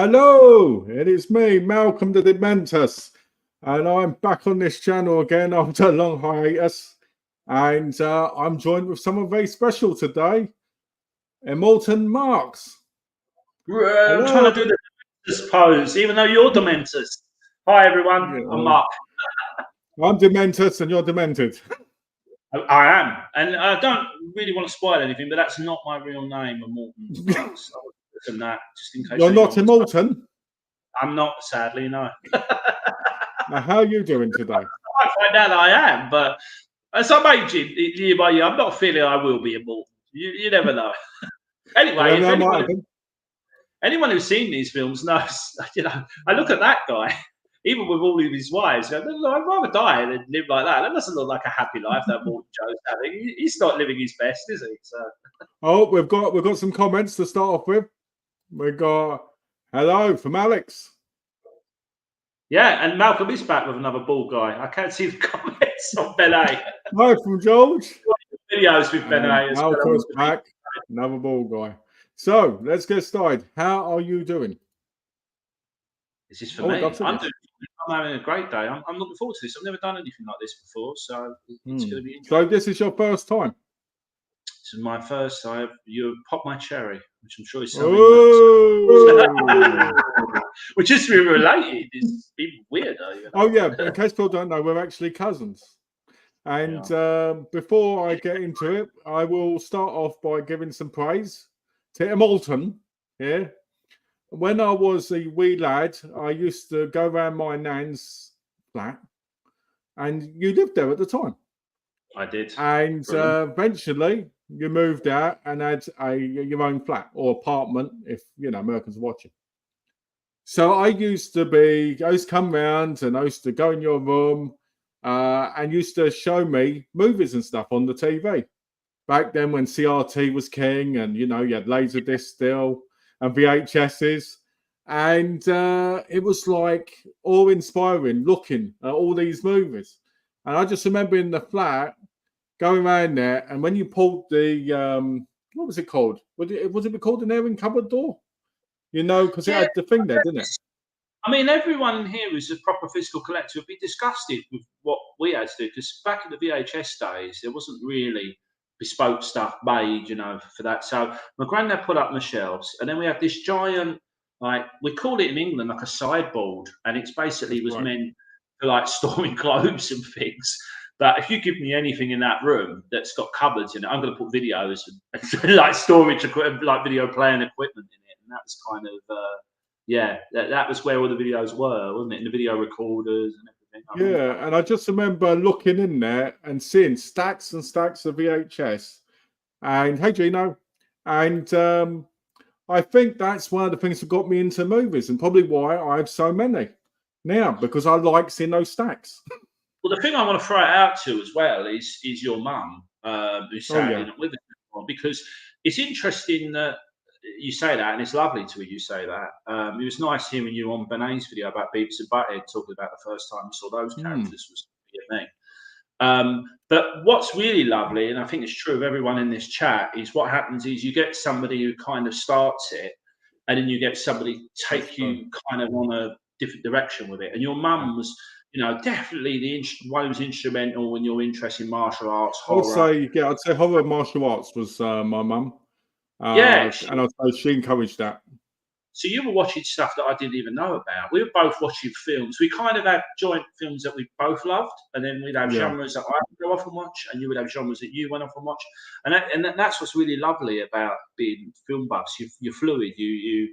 Hello, it is me, Malcolm the Dementus, and I'm back on this channel again after a long hiatus. And I'm joined with someone very special today, Immortan Marks. I'm trying Hello. to do the Dementus pose, even though you're Dementus. Hi, everyone. I'm Yeah, Mark. I'm Dementus and you're demented. I am. And I don't really want to spoil anything, but that's not my real name, Morton Marks. I would listen that just in case You're not anyone was. Immortan. I'm not, sadly, no. Now, how are you doing today? I find out that I am, but as I'm aging year by year, I'm not feeling I will be immortal. You never know. Anyway, if anyone who's seen these films knows, I look at that guy, even with all of his wives, I'd rather die than live like that. That doesn't look like a happy life that Morton Joe's having. He's not living his best, is he? So. Oh, we've got some comments to start off with. We got hello from Alex. Yeah, and Malcolm is back with another bald guy. I can't see the comments on Ben A. Hi from George. Videos with Ben A. Malcolm's back, another bald guy. So let's get started. How are you doing? This is for me. I'm having a great day. I'm looking forward to this. I've never done anything like this before, so it's going to be interesting. So this is your first time? This is my first. You popped my cherry, which I'm sure is something. Which is related. It's even weirder. You know? Oh yeah, in case people don't know, we're actually cousins. And before I get into it, I will start off by giving some praise to Immortan here. When I was a wee lad, I used to go around my nan's flat, and you lived there at the time. I did. And eventually, you moved out and had your own flat or apartment, if you know Americans are watching. So I used to come round and I used to go in your room and used to show me movies and stuff on the TV. Back then when CRT was king and, you know, you had Laserdisc still and VHSs. And it was like awe-inspiring looking at all these movies. And I just remember in the flat going around there, and when you pulled the, what was it called? Was it called an airing cupboard door? You know, because it had the thing there, didn't it? I mean, everyone here who's a proper physical collector would be disgusted with what we had to do, because back in the VHS days, there wasn't really bespoke stuff made, you know, for that. So my granddad put up the shelves, and then we have this giant, like, we call it in England like a sideboard, and it's basically meant for like storing clothes and things. But if you give me anything in that room that's got cupboards in it, I'm going to put videos and like storage equipment, like video playing equipment in it. And that was kind of, that was where all the videos were, wasn't it? And the video recorders and everything. Yeah, and I just remember looking in there and seeing stacks and stacks of VHS. And hey, Gino, and I think that's one of the things that got me into movies, and probably why I have so many now, because I like seeing those stacks. Well, the thing I want to throw it out to as well is your mum, who's sadly not with us anymore, because it's interesting that you say that, and it's lovely to hear you say that. It was nice hearing you on Benet's video about Beavis and Butthead talking about the first time you saw those characters was me. But what's really lovely, and I think it's true of everyone in this chat, is what happens is you get somebody who kind of starts it, and then you get somebody take you kind of on a different direction with it. And your mum was, you know, definitely the one who was instrumental in your interest in martial arts, horror. I'd say horror martial arts was my mum. And I'd say she encouraged that. So you were watching stuff that I didn't even know about. We were both watching films. We kind of had joint films that we both loved, and then we'd have genres that I would go off and watch, and you would have genres that you went off and watch. And that's what's really lovely about being film buffs. You're fluid. You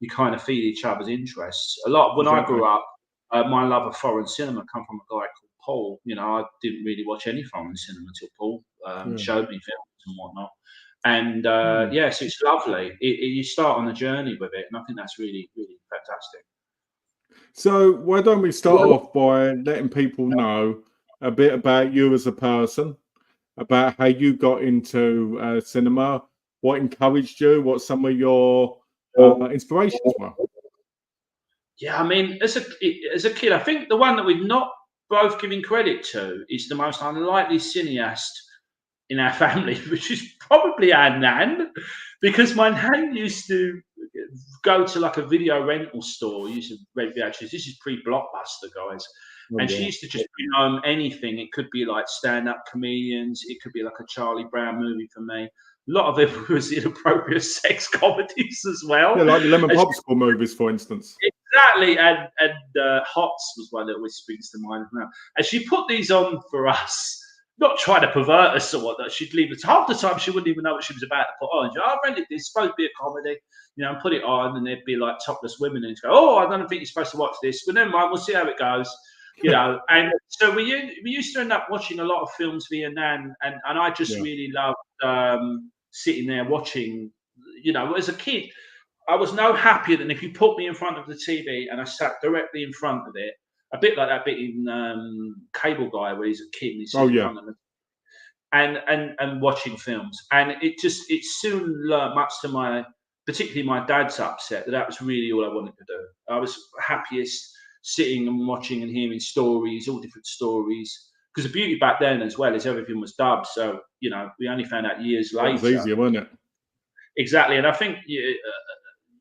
kind of feed each other's interests. A lot when I grew up, my love of foreign cinema come from a guy called Paul. You know, I didn't really watch any foreign cinema until Paul showed me films and whatnot. And so it's lovely. You start on a journey with it, and I think that's really, really fantastic. So why don't we start off by letting people know a bit about you as a person, about how you got into cinema, what encouraged you, what some of your inspirations were. Yeah, I mean, as a kid, I think the one that we've not both given credit to is the most unlikely cineast in our family, which is probably our nan, because my nan used to go to like a video rental store. You used to rent VHS. This is pre-Blockbuster, guys. Oh, And yeah. she used to just bring home anything. It could be like stand-up comedians. It could be like a Charlie Brown movie for me. A lot of it was inappropriate sex comedies as well. Yeah, like the Lemon And Popsicle movies, for instance. exactly, and Hots was one that always springs to mind now. And she put these on for us, not trying to pervert us or whatnot. She'd leave it half the time. She wouldn't even know what she was about to put on. She'd, I've rented this. It's supposed to be a comedy, and put it on, and there'd be like topless women, and she'd go, "Oh, I don't think you're supposed to watch this." But never mind, we'll see how it goes. And so we used to end up watching a lot of films via Nan, and I just really loved sitting there watching. As a kid, I was no happier than if you put me in front of the TV and I sat directly in front of it, a bit like that bit in Cable Guy where he's a kid and he sits in front of it, and watching films. And it soon learnt, much to particularly my dad's upset, that was really all I wanted to do. I was happiest sitting and watching and hearing stories, all different stories. Because the beauty back then as well is everything was dubbed. So, we only found out years later. It was easier, wasn't it? Exactly. And I think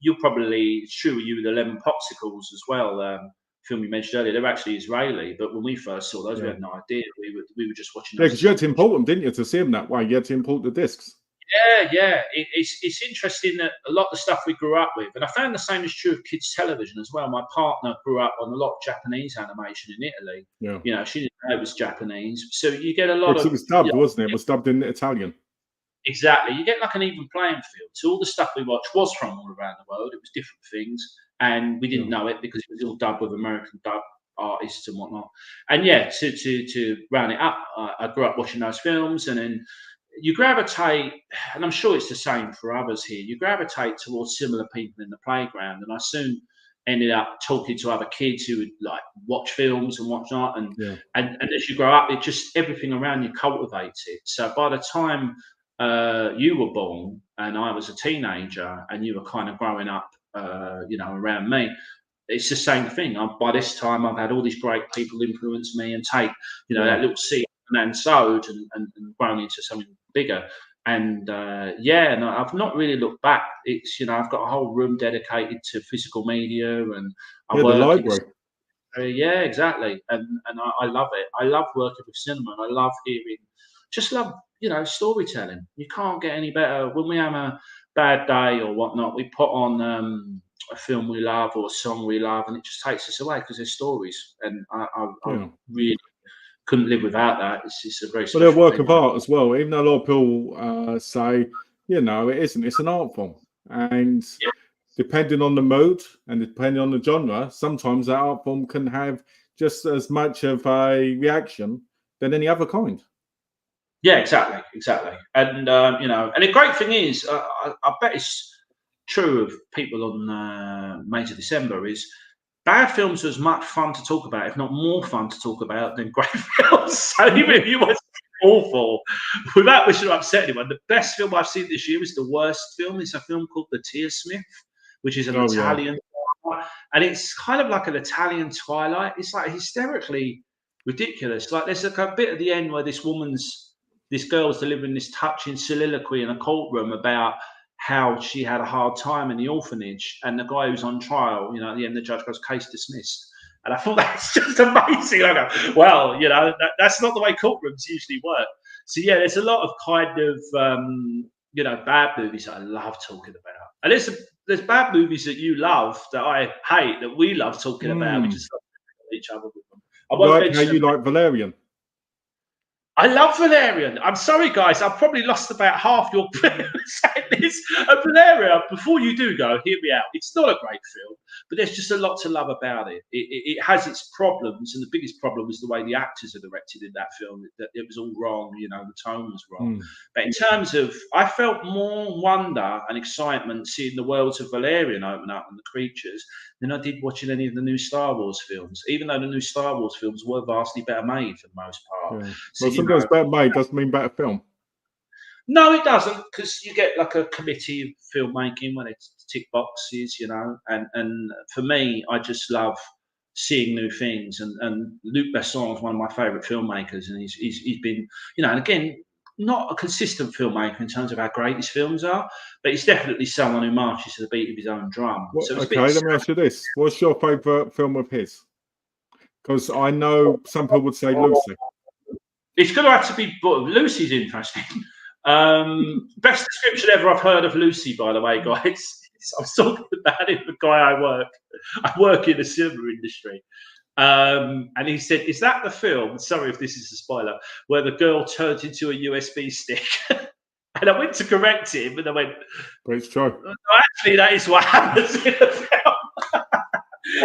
you're probably, it's true with you with the Lemon Popsicles as well. Film you mentioned earlier, they're actually Israeli. But when we first saw those, we had no idea. We were just watching Yeah, those. because you had to import them, didn't you, to see them that way? You had to import the discs. Yeah. It's interesting that a lot of the stuff we grew up with, and I found the same is true of kids' television as well. My partner grew up on a lot of Japanese animation in Italy. Yeah. She didn't know it was Japanese. So you get a lot of... It was dubbed, wasn't it? It was dubbed in Italian. Exactly. You get like an even playing field. So all the stuff we watched was from all around the world. It was different things. And we didn't know it because it was all dubbed with American dub artists and whatnot. And to round it up, I grew up watching those films, and then you gravitate, and I'm sure it's the same for others here, you gravitate towards similar people in the playground. And I soon ended up talking to other kids who would like watch films and whatnot. And as you grow up, it just, everything around you cultivates it. So by the time you were born and I was a teenager and you were kind of growing up, around me, it's the same thing. By this time, I've had all these great people influence me and take, that little seed and sowed and grown into something bigger. And and I've not really looked back. It's I've got a whole room dedicated to physical media, and I work the library. Yeah, exactly. And I love it. I love working with cinema. And I love storytelling. You can't get any better. When we have a bad day or whatnot, we put on a film we love or a song we love, and it just takes us away because there's stories. And I really couldn't live without that. It's a very they're a work of art as well. Even though a lot of people say, it isn't. It's an art form, and depending on the mood and depending on the genre, sometimes that art form can have just as much of a reaction than any other kind. Yeah, exactly. And and the great thing is, I bet it's true of people on May to December, is bad films are as much fun to talk about, if not more fun to talk about, than great films. So even if you watch awful, without wishing to upset anyone, the best film I've seen this year is the worst film. It's a film called The Tearsmith, which is an Italian, and it's kind of like an Italian Twilight. It's like hysterically ridiculous. Like there's like a bit at the end where this girl's delivering this touching soliloquy in a courtroom about how she had a hard time in the orphanage, and the guy who's on trial, at the end, the judge goes, "Case dismissed." And I thought that's just amazing. I go, well, that's not the way courtrooms usually work. So yeah, there's a lot of kind of bad movies that I love talking about, and there's bad movies that you love that I hate that we love talking about. We just love each other with them. I won't like how you like Valerian. I love Valerian. I'm sorry, guys. I've probably lost about half your saying this. Valerian, before you do go, hear me out. It's not a great film, but there's just a lot to love about it. It has its problems, and the biggest problem was the way the actors are directed in that film. It was all wrong. The tone was wrong. But in terms of, I felt more wonder and excitement seeing the worlds of Valerian open up and the creatures than I did watching any of the new Star Wars films, even though the new Star Wars films were vastly better made for the most part. Yeah. So, sometimes better made doesn't mean better film. No, it doesn't, because you get like a committee of filmmaking when it's tick boxes, and for me, I just love seeing new things. And Luc Besson is one of my favourite filmmakers, and he's been, and again, not a consistent filmmaker in terms of how great his films are, but he's definitely someone who marches to the beat of his own drum. Well, So it's a bit. okay, let me ask you this: what's your favourite film of his? Because I know some people would say Lucy. It's going to have to be. But Lucy's interesting. Best description ever I've heard of Lucy, by the way, guys. I was talking about it with a guy I work in the cinema industry. And he said, "Is that the film?" Sorry if this is a spoiler, where the girl turns into a USB stick. And I went to correct him, and I went, But it's true. "No, actually, that is what happens in the film."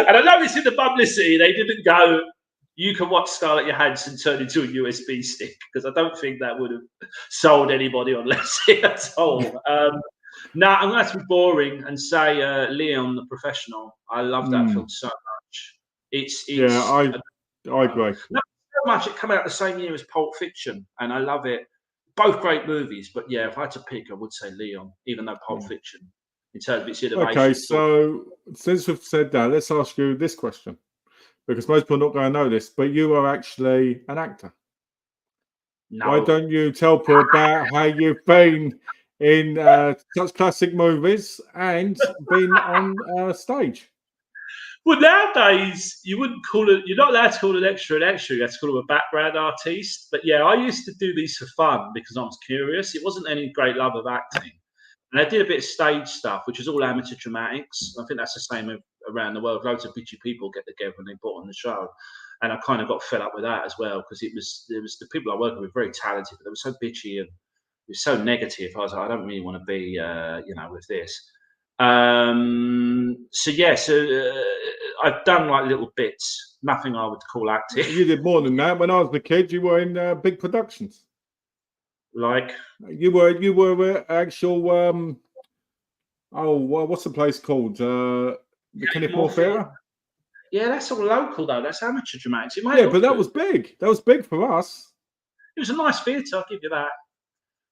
And I noticed in the publicity they didn't go, "You can watch Scarlett Johansson turn into a USB stick," because I don't think that would have sold anybody on Leslie at all. No, I'm going to have to be boring and say Leon the Professional. I love that film so much. It's I agree. Not so much. It came out the same year as Pulp Fiction, and I love it. Both great movies, but yeah, if I had to pick, I would say Leon, even though Pulp Fiction, in terms of its innovation. Okay, so since we've said that, let's ask you this question, because most people are not going to know this, but you are actually an actor. No. Why don't you tell people about how you've been in such classic movies and been on stage? Well, nowadays you wouldn't call it. You're not allowed to call an extra an extra. You have to call them a background artiste. But yeah, I used to do these for fun because I was curious. It wasn't any great love of acting, and I did a bit of stage stuff, which is all amateur dramatics. I think that's the same around the world. Loads of bitchy people get together and they put on the show, and I kind of got fed up with that as well because it was the people I worked with very talented, but they were so bitchy and it was so negative. I was like, I don't really want to be, with this. I've done like little bits, nothing I would call acting. You did more than that. When I was a kid, you were in big productions. Like you were actual. What's the place called? The Kenneth Moore Theatre. Yeah, that's all local though. That's amateur dramatics. But that was big. That was big for us. It was a nice theatre. I'll give you that.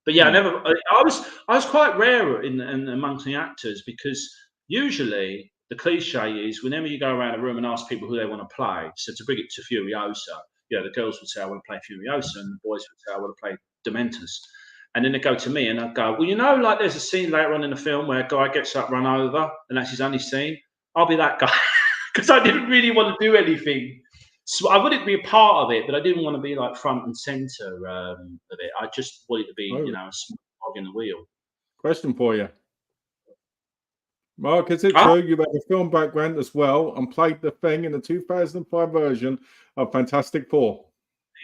But yeah, I was quite rare in amongst the actors because usually the cliche is whenever you go around a room and ask people who they want to play. So to bring it to Furiosa, the girls would say I want to play Furiosa, and the boys would say I want to play Dementors. And then they go to me and I go, well, like there's a scene later on in the film where a guy gets up, run over, and that's his only scene. I'll be that guy because I didn't really want to do anything. So I wouldn't be a part of it, but I didn't want to be like front and center of it. I just wanted to be, a small cog in the wheel. Question for you, Mark. Is it true you have a film background as well and played the Thing in the 2005 version of Fantastic Four?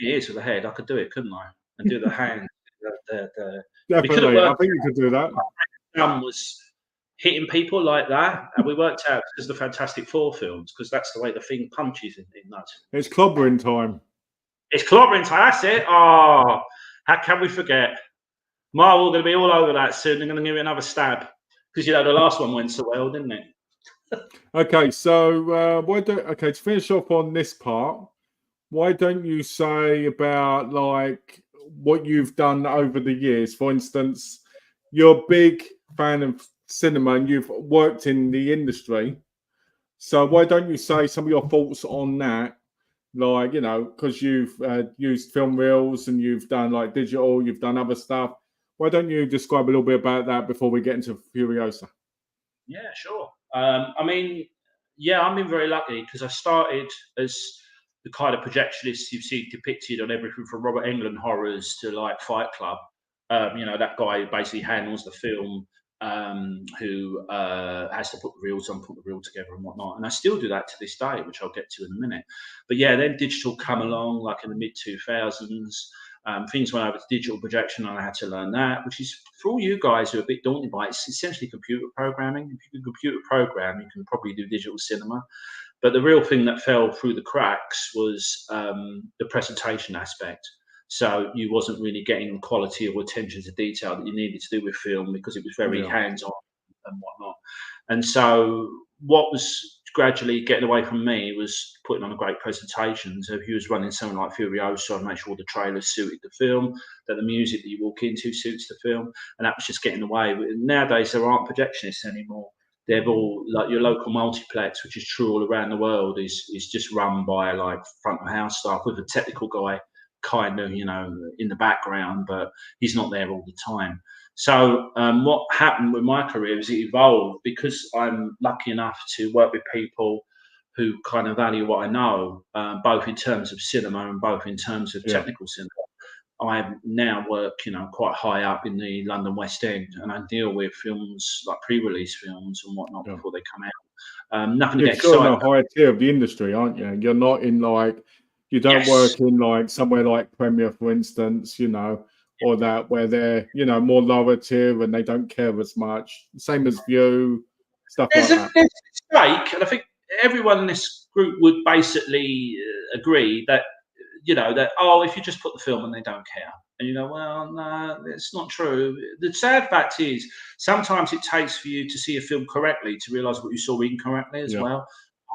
It is with the head. I could do it, couldn't I? And do the hand. Definitely, I think you could do that. Was hitting people like that, and we worked out because the Fantastic Four films, because that's the way the Thing punches in that. It's clobbering time. It's clobbering time. That's it. Oh, how can we forget? Marvel going to be all over that soon. They're going to give it another stab because the last one went so well, didn't it? Okay, so to finish off on this part, why don't you say about like what you've done over the years? For instance, you're a big fan of cinema and you've worked in the industry. So why don't you say some of your thoughts on that? Like, because you've used film reels and you've done like digital, you've done other stuff. Why don't you describe a little bit about that before we get into Furiosa? Yeah, sure. I've been very lucky because I started as the kind of projectionist you see depicted on everything from Robert Englund horrors to like Fight Club. That guy who basically handles the film, who has to put the reels on, put the reel together and whatnot. And I still do that to this day, which I'll get to in a minute. But yeah, then digital come along like in the mid 2000s. Things went over to digital projection and I had to learn that, which is for all you guys who are a bit daunted by it, it's essentially computer programming. If you can computer program, you can probably do digital cinema. But the real thing that fell through the cracks was the presentation aspect. So you wasn't really getting the quality or attention to detail that you needed to do with film because it was very hands-on and whatnot. And so what was gradually getting away from me was putting on a great presentation. So if you was running something like Furiosa, I'd make sure the trailers suited the film, that the music that you walk into suits the film, and that was just getting away. Nowadays, there aren't projectionists anymore. They're all like your local multiplex, which is true all around the world, is just run by like front of house staff with a technical guy kind of, in the background, but he's not there all the time. So what happened with my career is it evolved because I'm lucky enough to work with people who kind of value what I know, both in terms of cinema and both in terms of Yeah. technical cinema. I now work, quite high up in the London West End, and I deal with films like pre-release films and whatnot Yeah. before they come out. Nothing to You're get still in excited a about. higher tier of the industry, aren't you? You're not in you don't Yes, work in somewhere like Premier, for instance, or that where they're, more lower tier and they don't care as much. Same as View, stuff there's like a that. there's a mistake, and I think everyone in this group would basically agree that if you just put the film and they don't care, and well, no, it's not true. The sad fact is sometimes it takes for you to see a film correctly to realise what you saw incorrectly as Yeah. well.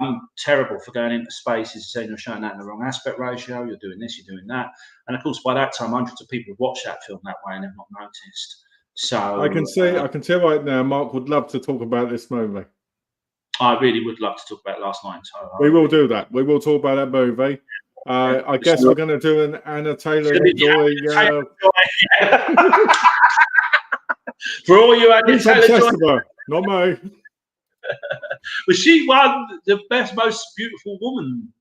I'm terrible for going into spaces and saying you're showing that in the wrong aspect ratio, you're doing this, you're doing that, and of course by that time hundreds of people have watched that film that way and have not noticed. I can tell right now, Mark would love to talk about this movie. I really would love to talk about Last Night in Soho. We will do that. We will talk about that movie. I guess we're going to do an Anna Taylor-Joy. For all you Anna Taylor-Joy, not me. Well, she won the most beautiful woman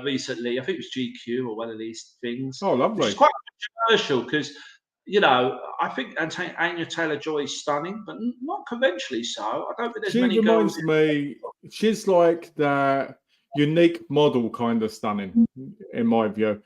recently. I think it was GQ or one of these things. Oh, lovely! Which is quite controversial because I think Anya Taylor-Joy is stunning, but not conventionally so. I don't think there's many girls. She reminds me. She's like that unique model kind of stunning, in my view.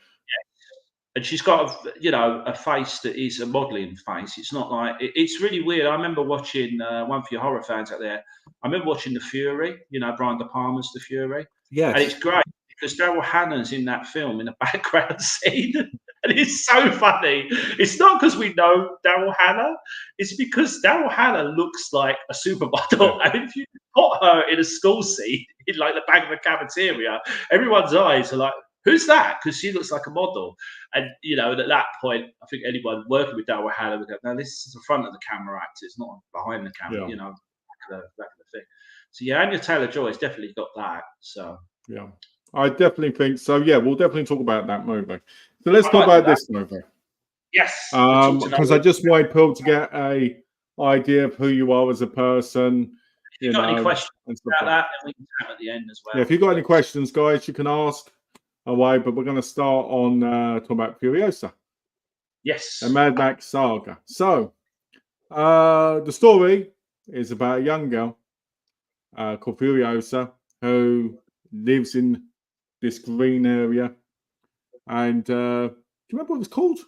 And she's got a face that is a modelling face. It's not like it's really weird. I remember watching one for your horror fans out there. I remember watching The Fury. Brian De Palma's The Fury. Yes, and it's great because Daryl Hannah's in that film in a background scene, and it's so funny. It's not because we know Daryl Hannah; it's because Daryl Hannah looks like a supermodel, and if you put her in a school seat in like the back of a cafeteria, everyone's eyes are like, who's that? Because she looks like a model. And, at that point, I think anyone working with Daryl Hannah would go, no, this is the front of the camera actor. It's not behind the camera, back of the thing. So, yeah, Anya Taylor-Joy has definitely got that. So, yeah, I definitely think so. Yeah, we'll definitely talk about that movie. So let's talk about this movie. Yes. Because I just want people to get a idea of who you are as a person. If you've got any questions about that, then we can chat at the end as well. Yeah, if you've got any questions, guys, you can ask away, but we're going to start on talking about Furiosa. Yes. The Mad Max saga. So, the story is about a young girl called Furiosa who lives in this green area. And do you remember what it was called?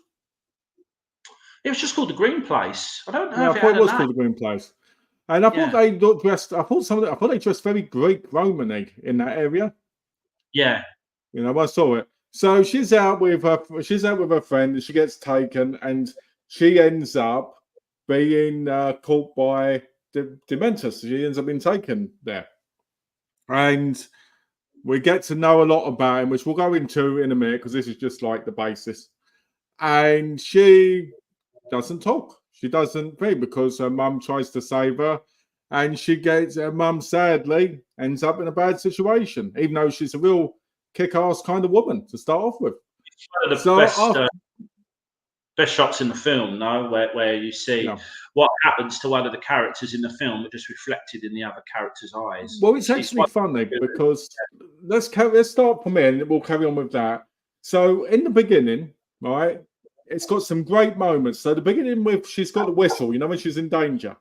It was just called the Green Place. I don't know. Yeah, I thought it was called the Green Place. And I thought they looked dressed. I thought they dressed very Greek Roman-y in that area. Yeah. I saw it. So she's out with her friend, and she gets taken, and she ends up being caught by the Dementors. She ends up being taken there, and we get to know a lot about him, which we'll go into in a minute because this is just like the basis. And she doesn't talk. She doesn't think because her mum tries to save her, and her mum sadly ends up in a bad situation, even though she's a real kick-ass kind of woman to start off with. It's one of the best shots in the film, where you see what happens to one of the characters in the film, just reflected in the other character's eyes. Well, it's actually funny because let's start from here and we'll carry on with that. So in the beginning, right, it's got some great moments. So the beginning with she's got the whistle, when she's in danger.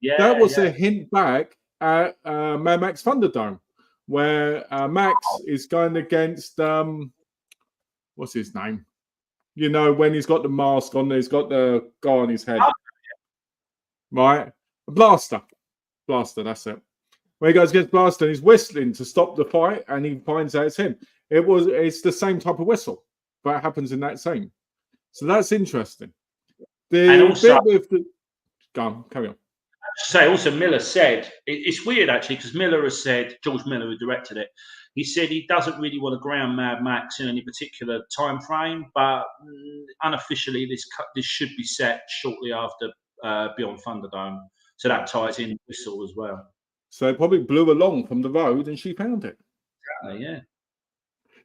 Yeah, that was a hint back at Mad Max Thunderdome, where Max is going against what's his name? When he's got the mask on, he's got the guy on his head, right? Blaster, that's it. When he goes against Blaster, and he's whistling to stop the fight, and he finds out it's him. It's the same type of whistle, but it happens in that scene. So that's interesting. Carry on. Say also Miller said it's weird actually because Miller has said, George Miller who directed it, he said he doesn't really want to ground Mad Max in any particular time frame, but unofficially this should be set shortly after Beyond Thunderdome, so that ties in Whistle as well. So it probably blew along from the road and she found it. Exactly, yeah.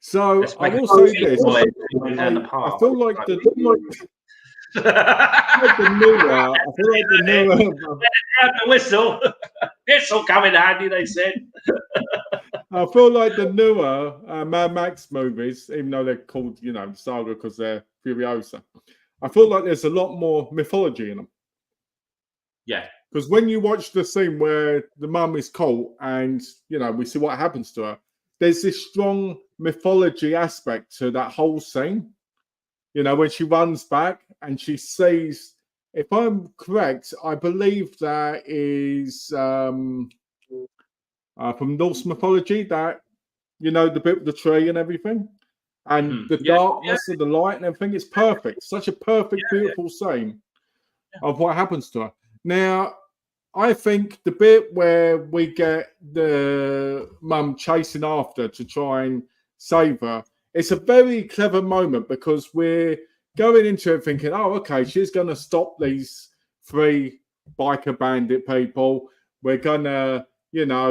So Let's I make a will say big this: noise down the I park. feel like the newer, I feel like the newer. Grab the whistle. This will come in handy, they said. I feel like the newer Mad Max movies, even though they're called, Saga because they're Furiosa, I feel like there's a lot more mythology in them. Yeah. Because when you watch the scene where the mum is caught and, we see what happens to her, there's this strong mythology aspect to that whole scene. When she runs back and she sees, if I'm correct, I believe that is from Norse mythology, that the bit with the tree and everything, and the darkness and the light and everything. It's perfect. Such a perfect, beautiful scene of what happens to her. Now, I think the bit where we get the mum chasing after to try and save her, it's a very clever moment because we're going into it thinking, oh, okay, she's going to stop these 3 biker bandit people. We're going to,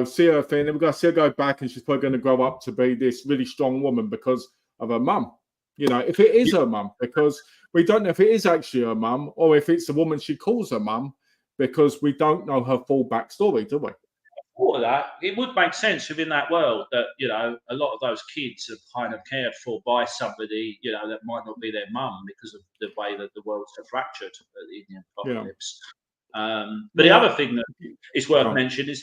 see her thing. And we're going to see her go back and she's probably going to grow up to be this really strong woman because of her mum. If it is her mum, because we don't know if it is actually her mum or if it's the woman she calls her mum, because we don't know her full backstory, do we? Thought of that. It would make sense within that world that a lot of those kids are kind of cared for by somebody that might not be their mum because of the way that the world's so fractured in the apocalypse. But the other thing that is worth mentioning is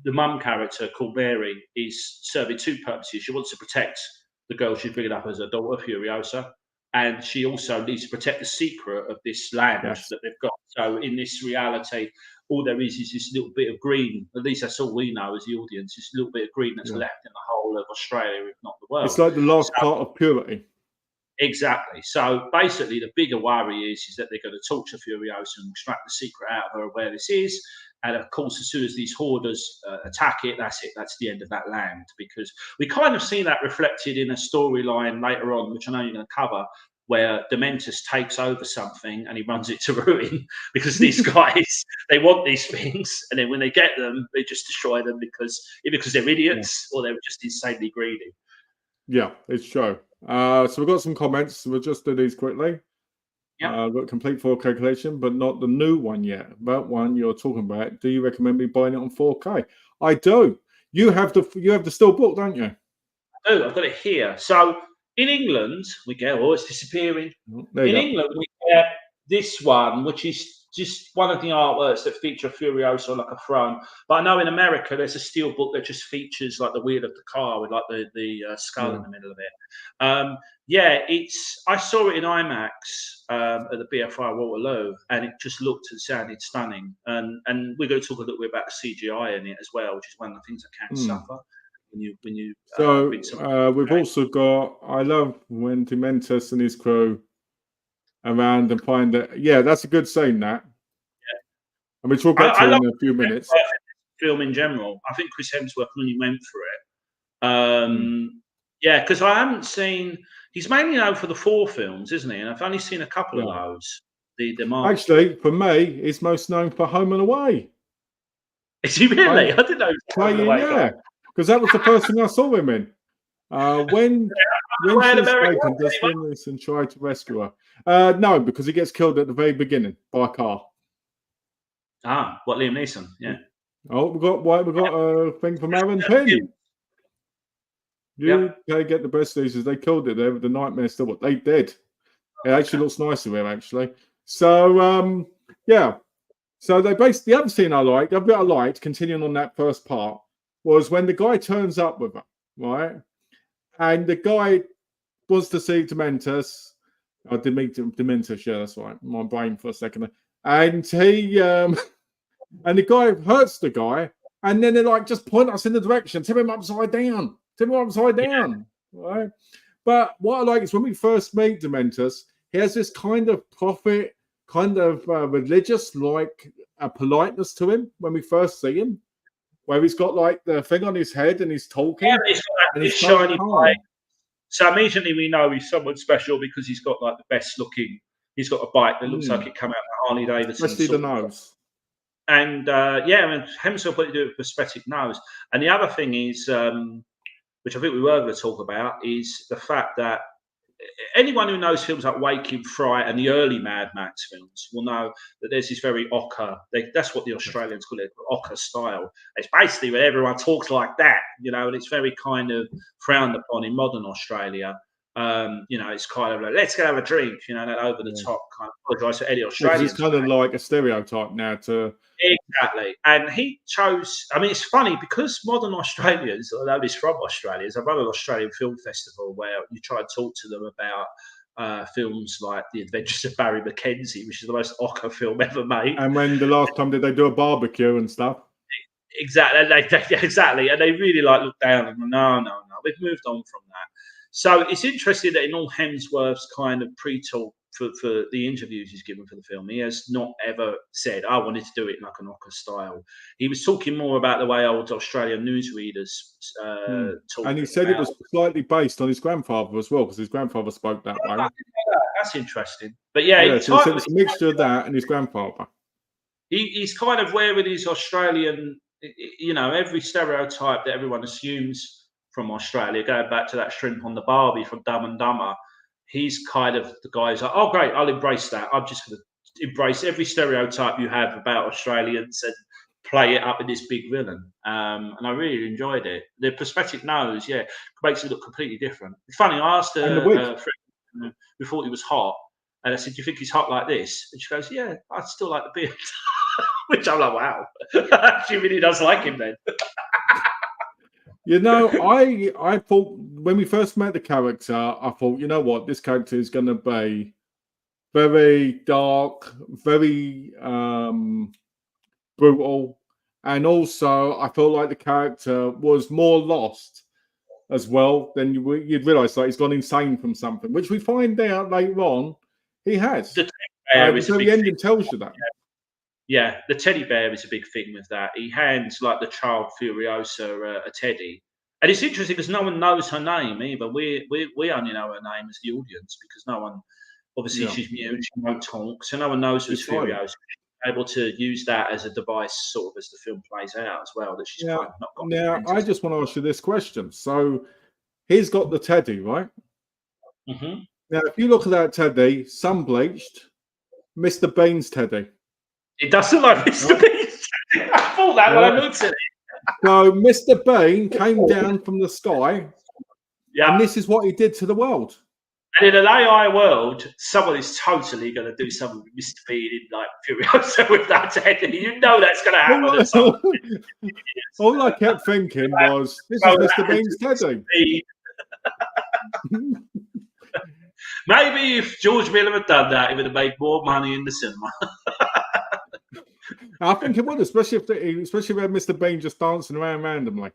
the mum character called Mary is serving 2 purposes. She wants to protect the girl she's bringing up as her daughter, Furiosa, and she also needs to protect the secret of this land that they've got. So in this reality, all there is this little bit of green. At least that's all we know as the audience. This little bit of green that's left in the whole of Australia, if not the world. It's like the last part of purity. Exactly. So basically, the bigger worry is that they're going to torture Furiosa and extract the secret out of her where this is. And of course, as soon as these hoarders attack it. That's the end of that land. Because we kind of see that reflected in a storyline later on, which I know you're going to cover, where Dementus takes over something and he runs it to ruin because these guys, they want these things. And then when they get them, they just destroy them because they're idiots or they're just insanely greedy. Yeah, it's true. So we've got some comments. We'll just do these quickly. Yeah. Got complete 4K collection, but not the new one yet. That one you're talking about. Do you recommend me buying it on 4K? I do. You have the still book, don't you? I do. I've got it here. So in England, we get it's disappearing. In England, we get this one, which is just one of the artworks that feature Furiosa on like a throne. But I know in America, there's a steel book that just features like the wheel of the car with like the skull in the middle of it. I saw it in IMAX at the BFI Waterloo, and it just looked and sounded stunning. And we're going to talk a little bit about the CGI in it as well, which is one of the things that can suffer. We've also got, I love when Dementus and his crew around and find that. Yeah, that's a good scene, that. And which we'll get to in a few minutes. Film in general, I think Chris Hemsworth really went for it. Because I haven't seen. He's mainly known for the 4 films, isn't he? And I've only seen a couple of those. Actually, for me, he's most known for Home and Away. Is he really? I didn't know. Yeah, because that was the first thing I saw him in. When she's taken, does Finlayson try to rescue her? No, because he gets killed at the very beginning by a car. Ah, what, Liam Neeson? Yeah. Oh, we got a thing from Aaron Penn. They get the best news is they killed it. The nightmare still, but they did. It actually looks nicer there, actually. So So they basically, the other scene the bit I liked, continuing on that first part, was when the guy turns up with her, right? And the guy wants to see Dementus. Dementus, yeah, that's right. My brain for a second. And he and the guy hurts the guy, and then they're like, just point us in the direction, tip him upside down. Right? But what I like is when we first meet Dementus, he has this kind of prophet, kind of religious, like a politeness to him when we first see him, where he's got like the thing on his head and he's talking. Yeah, he's got that shiny bike. So immediately we know he's someone special because he's got like the best looking. He's got a bike that looks like it came out of Harley Davidson. Especially the nose. And Hemsworth wanted to do it with prosthetic nose. And the other thing is which I think we were going to talk about, is the fact that anyone who knows films like Waking Fright and the early Mad Max films will know that there's this very ochre. That's what the Australians call it, ochre style. It's basically when everyone talks like that, and it's very kind of frowned upon in modern Australia. It's kind of like, let's go have a drink, that over the top kind of apologise to any Australians. It's kind of like a stereotype now to. Exactly. And he chose, I mean, it's funny because modern Australians, although he's from Australia, I run an Australian film festival where you try and talk to them about films like The Adventures of Barry Mackenzie, which is the most ochre film ever made. And when the last time did they do a barbecue and stuff? Exactly. Exactly. And they really look down and go, no. We've moved on from that. So it's interesting that in all Hemsworth's kind of pre-talk for the interviews he's given for the film, he has not ever said, I wanted to do it like an ochre style. He was talking more about the way old Australian newsreaders talk. And he said it was slightly based on his grandfather as well, because his grandfather spoke that way. That's interesting. But yeah, so he said it's a mixture of that and his grandfather. He's kind of wearing his Australian, every stereotype that everyone assumes from Australia, going back to that shrimp on the barbie from Dumb and Dumber. He's kind of the guy who's like, oh, great, I'll embrace that. I'm just going to embrace every stereotype you have about Australians and play it up in this big villain. And I really enjoyed it. The prosthetic nose, makes it look completely different. It's funny, I asked a friend who thought he was hot, and I said, do you think he's hot like this? And she goes, yeah, I still like the beard. Which I'm like, wow. She really does like him then. I thought when we first met the character, I thought, you know what, this character is going to be very dark, very brutal. And also, I felt like the character was more lost as well than you'd realise. Like he's gone insane from something, which we find out later on he has. The ending tells you that. Yeah, the teddy bear is a big thing with that. He hands like the child Furiosa a teddy, and it's interesting because no one knows her name either. We only know her name as the audience because no one, obviously, she's mute, she won't talk, so no one knows who's Furiosa. She's able to use that as a device, sort of as the film plays out as well. That she's kind of not got. Now, I just want to ask you this question. So, he's got the teddy, right? Mm-hmm. Now, if you look at that teddy, sun bleached, Mr. Bean's teddy. It doesn't look like Mr. Bean. I thought that when I looked at it. So Mr. Bean came down from the sky, and this is what he did to the world. And in an AI world, someone is totally going to do something with Mr. Bean in like Furiosa with that teddy. You know that's going to happen. All I kept thinking was, this is Mr. Bean's teddy. Maybe if George Miller had done that, he would have made more money in the cinema. I think it would, especially if we had Mr. Bean just dancing around randomly.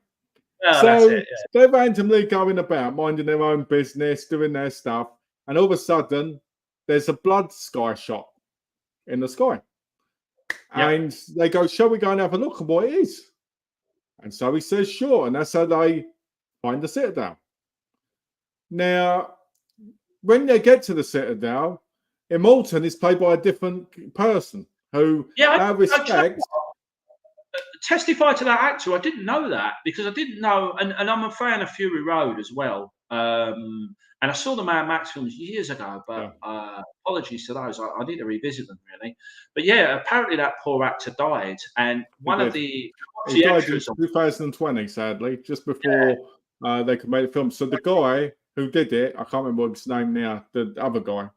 Oh, so they're randomly going about, minding their own business, doing their stuff, and all of a sudden, there's a blood sky shot in the sky. And they go, shall we go and have a look at what it is? And so he says, sure. And that's how they find the Citadel. Now, when they get to the Citadel, Immortan is played by a different person who, respect. Testify to that actor. I didn't know that because I didn't know, and I'm a fan of Fury Road as well. And I saw the Mad Max films years ago, but apologies to those. I need to revisit them really. But apparently that poor actor died, and he died in 2020, sadly, just before they could make the film. So the guy who did it, I can't remember his name now, the other guy,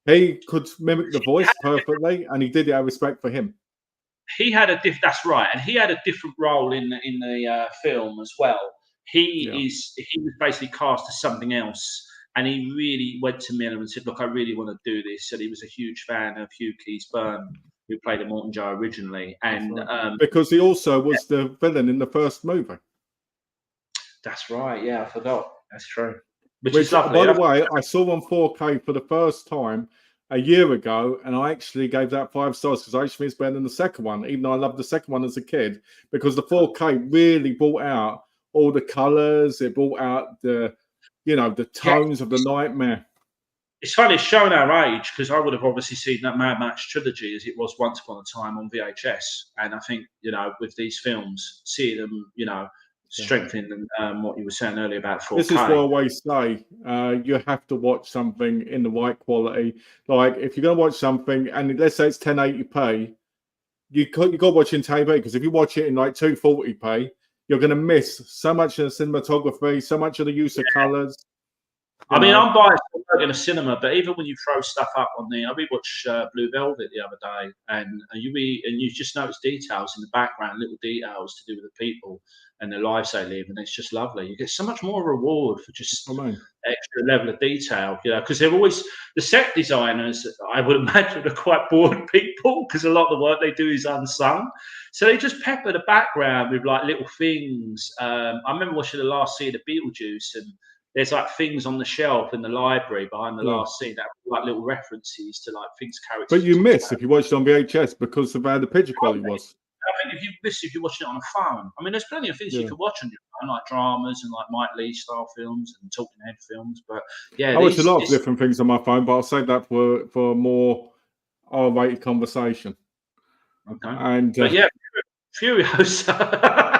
he could mimic the voice perfectly, and he did it out of respect for him. He had that's right, and he had a different role in the film as well. He was basically cast as something else, and he really went to Miller and said, "Look, I really want to do this." And he was a huge fan of Hugh Keys-Byrne, who played Immortan Joe originally, and because he also was the villain in the first movie. That's right. Yeah, I forgot. That's true. Which is lovely. By the way, I saw on 4K for the first time a year ago, and I actually gave that 5 stars because I actually think it's better than the second one, even though I loved the second one as a kid, because the 4K really brought out all the colours, it brought out the tones of the nightmare. It's funny, it's showing our age, because I would have obviously seen that Mad Max trilogy as it was once upon a time on VHS, and I think, with these films, seeing them, strengthening what you were saying earlier about 4K. This is what I always say. You have to watch something in the right quality. Like if you're going to watch something, and let's say it's 1080p, you got to watch in 1080p, because if you watch it in like 240p, you're going to miss so much of the cinematography, so much of the use of colors. I mean, I'm biased. I work in a cinema, but even when you throw stuff up on I rewatched Blue Velvet the other day, and you just notice details in the background, little details to do with the people and the lives they live, and it's just lovely. You get so much more reward for just extra level of detail, because they're always the set designers. I would imagine are quite bored people, because a lot of the work they do is unsung. So they just pepper the background with like little things. I remember watching the last scene of Beetlejuice, and there's like things on the shelf in the library behind the last scene that have like little references to like things characters. But you miss if you watched it on VHS because of how the picture quality was. I think if you're watching it on a phone, I mean, there's plenty of things you could watch on your phone, like dramas and like Mike Leigh style films and talking head films. But yeah, I watch a lot of different things on my phone, but I'll save that for more R-rated conversation. Okay. And but yeah, Furiosa.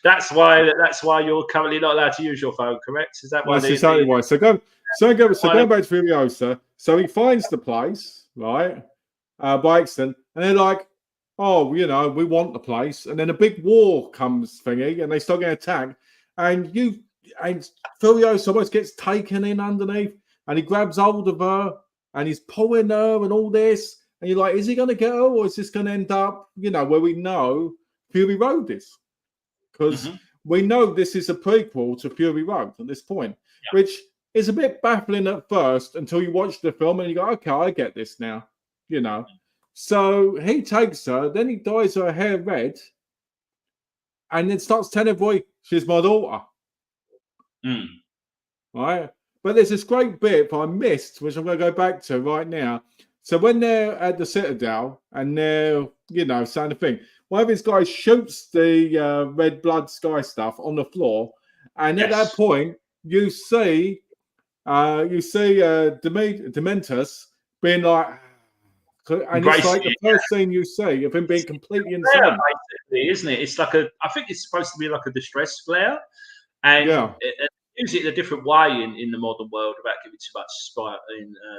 That's why you're currently not allowed to use your phone, correct? Is that why? That's exactly why. So going back to Furiosa. So he finds the place, right, by accident, and they're like, "Oh, we want the place." And then a big war comes thingy, and they start getting attacked. And Furiosa almost gets taken in underneath, and he grabs hold of her, and he's pulling her, and all this. And you're like, "Is he going to get her, or is this going to end up, where we know Fury Road is?" Because we know this is a prequel to Fury Road at this point, which is a bit baffling at first until you watch the film and you go, okay, I get this now, So he takes her, then he dyes her hair red, and then starts telling everybody she's my daughter. Right? But there's this great bit I missed, which I'm going to go back to right now. So when they're at the Citadel and they're, saying the thing, one of his guys shoots the red blood sky stuff on the floor, and at that point, you see Dementus being like, and it's like the first scene you see of him being completely insane, basically, isn't it? It's like I think it's supposed to be like a distress flare, and it use it in a different way in the modern world without giving too much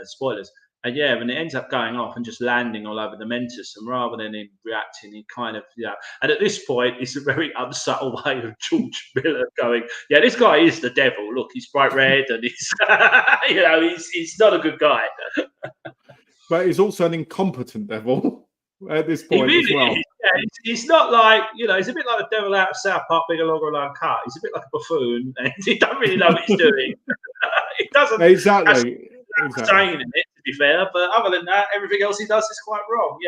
spoilers. And and it ends up going off and just landing all over the Mentis, and rather than him reacting, he kind of And at this point, it's a very unsubtle way of George Miller going, this guy is the devil. Look, he's bright red, and he's he's not a good guy. But he's also an incompetent devil at this point as well. He's not like he's a bit like the devil out of South Park, being a longer line cut. He's a bit like a buffoon, and he don't really know what he's doing. He doesn't exactly. Saying in it, to be fair, but other than that, everything else he does is quite wrong.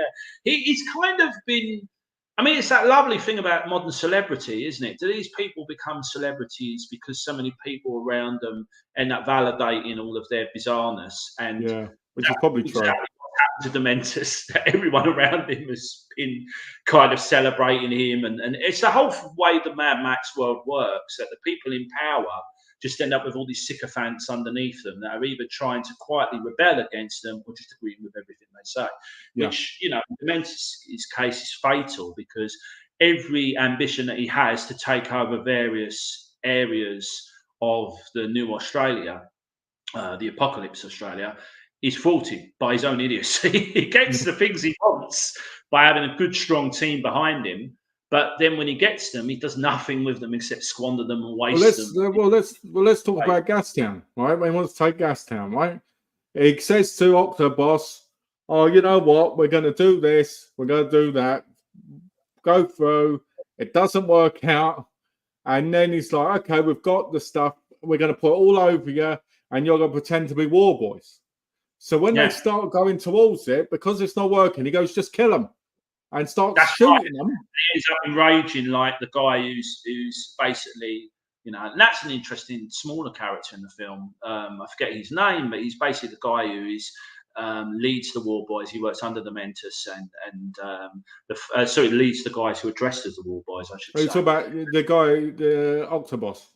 He's kind of been. I mean, it's that lovely thing about modern celebrity, isn't it? Do these people become celebrities because so many people around them end up validating all of their bizarreness? And which is probably true. What happened to Dementus, that everyone around him has been kind of celebrating him, and it's the whole way the Mad Max world works. That the people in power just end up with all these sycophants underneath them that are either trying to quietly rebel against them or just agreeing with everything they say. Which, in Dementus' case is fatal, because every ambition that he has to take over various areas of the new Australia, the apocalypse Australia, is thwarted by his own idiocy. He gets the things he wants by having a good, strong team behind him. But then when he gets them, he does nothing with them except squander them and waste them. Let's talk about Gastown, right? When he wants to take Gastown, right? He says to Octobos, "Oh, you know what? We're going to do this. We're going to do that. Go through. It doesn't work out." And then he's like, "Okay, we've got the stuff. We're going to put it all over you, and you're going to pretend to be war boys." So when they start going towards it, because it's not working, he goes, "Just kill them." And starts shooting them. He ends up enraging like the guy who's basically, and that's an interesting smaller character in the film. I forget his name, but he's basically the guy who leads the war boys. He works under the Mentis and leads the guys who are dressed as the war boys, I should say. Talk about the guy, the Octobos.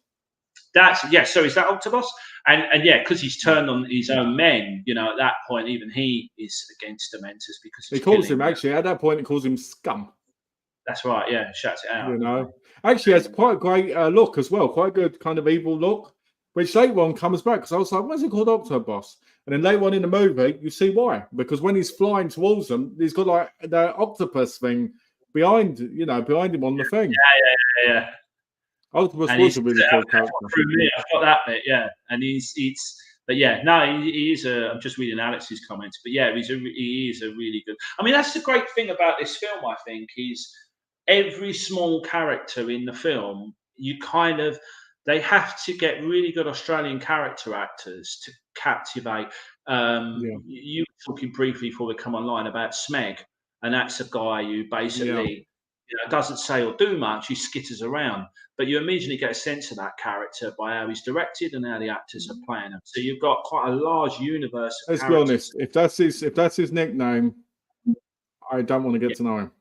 So is that Octobos? And because he's turned on his own men, at that point, even he is against Dementus because he calls him, actually, at that point, he calls him scum. That's right. Yeah, shouts it out. You know, actually has quite a great look as well, quite a good kind of evil look, which later on comes back because I was like, what's it called, Octobus? And then later on in the movie, you see why, because when he's flying towards them, he's got like the octopus thing behind him on the thing. Yeah. Octopus And was he's a really cool character. I've got that bit, yeah. And but yeah, no, he is a. I'm just reading Alex's comments, but yeah, he is a really good. I mean, that's the great thing about this film. I think is every small character in the film. They have to get really good Australian character actors to captivate. Yeah, You were talking briefly before we come online about Smeg, and that's a guy who yeah. basically doesn't say or do much. He skitters around, but you immediately get a sense of that character by how he's directed and how the actors are playing him. So you've got quite a large universe of Let's be characters. honest. If that's his nickname, I don't want to get Yeah, to know him.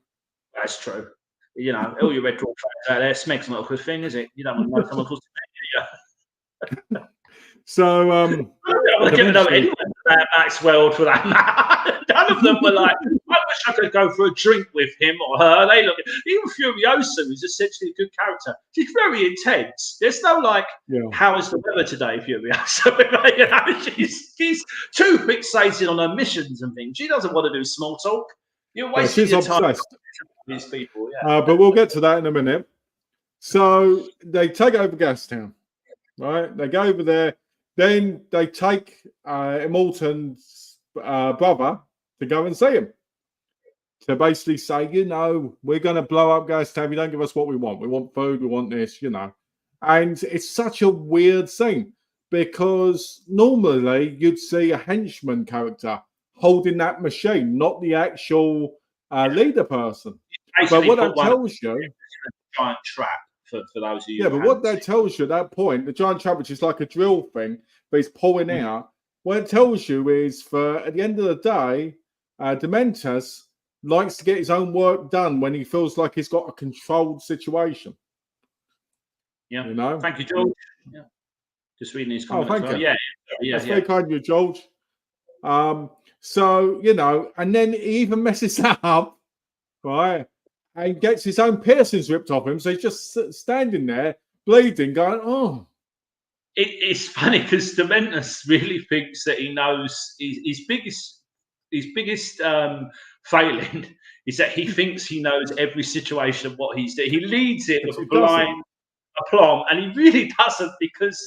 that's true. All your Red Dwarf fans out there, Smeg's not a good thing, is it? You don't want to know someone called Smeg, So do you? I don't want to get to know anyone about Maxwell for that matter. None of them were like, I wish I could go for a drink with him or her. They look, even Furiosa, who's essentially a good character, she's very intense. There's no like, yeah. how is the weather today, Furiosa? She's too fixated on her missions and things. She doesn't want to do small talk. You're wasting She's your time with obsessed. these people. But we'll get to that in a minute. So they take over Gastown, right? They go over there. Then they take Immortan's brother to go and see him. To basically say, we're going to blow up Gastown. You don't give us what we want. We want food. We want this, And it's such a weird scene because normally you'd see a henchman character holding that machine, not the actual leader person. But what that tells you, giant trap for those of you. Yeah, but what that tells you at that point, the giant trap, which is like a drill thing, but it's pulling out. What it tells you is, at the end of the day, Dementus likes to get his own work done when he feels like he's got a controlled situation. Yeah. Thank you, George. Yeah. Just reading these comments. Oh, thank you. Yeah. That's very kind of you, George. So, and then he even messes that up, right? And gets his own piercings ripped off him. So he's just standing there, bleeding, going, oh. It's funny because Dementus really thinks that he knows his biggest failing is that he thinks he knows every situation of what he's doing. He leads it with a blind aplomb, and he really doesn't because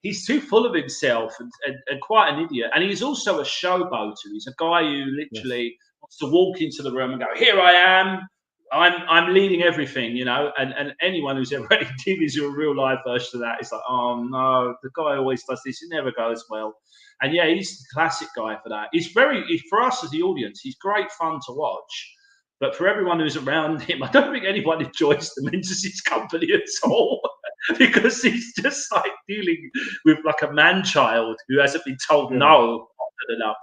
he's too full of himself and quite an idiot. And he's also a showboater. He's a guy who literally wants to walk into the room and go, "Here I am. I'm leading everything," and anyone who's ever had TVs a real life version of that is like, oh no, the guy always does this. It never goes well. And yeah, he's the classic guy for that. For us as the audience, he's great fun to watch. But for everyone who's around him, I don't think anyone enjoys Dementus' company at all because he's just like dealing with like a man-child who hasn't been told no often enough.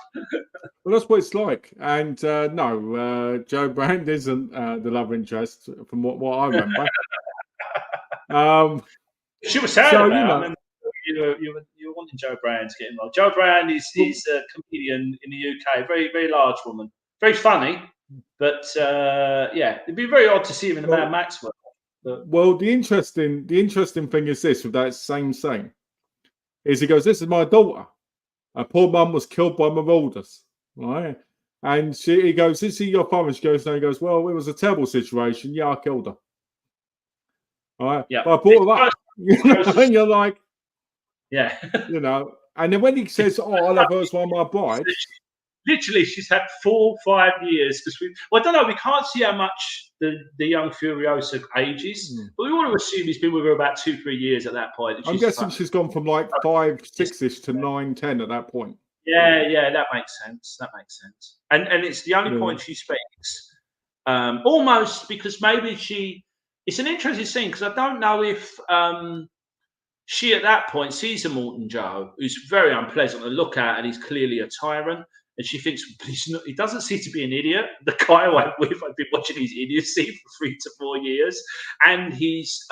Well, that's what it's like. And no, Joe Brand isn't the love interest from what I remember. She was sad about it. You were wanting Joe Brand to get involved. Joe Brand is a comedian in the UK, very, very large woman, very funny. But it'd be very odd to see him in the Mad Max world. Well, the interesting thing is this with that same scene is he goes, "This is my daughter. Her poor mum was killed by marauders." Right? And he goes, "Is he your father?" She goes, "No." He goes, "Well, it was a terrible situation. Yeah, I killed her." All right. Yeah. But I brought her up. And you're like, yeah. And then when he says, "Oh, I love her as one of my brides," literally, she's had 4 or 5 years because I don't know. We can't see how much the young Furiosa ages, but we want to assume he's been with her about 2-3 years at that point. I'm guessing she's gone from like 5, 6-ish to 9, 10 at that point. Yeah, that makes sense. And it's the only point she speaks, almost because maybe it's an interesting scene because I don't know if she at that point sees a Morton Joe who's very unpleasant to look at and he's clearly a tyrant. And she thinks he doesn't seem to be an idiot. The guy I went with, I've been watching his idiocy for 3 to 4 years, and his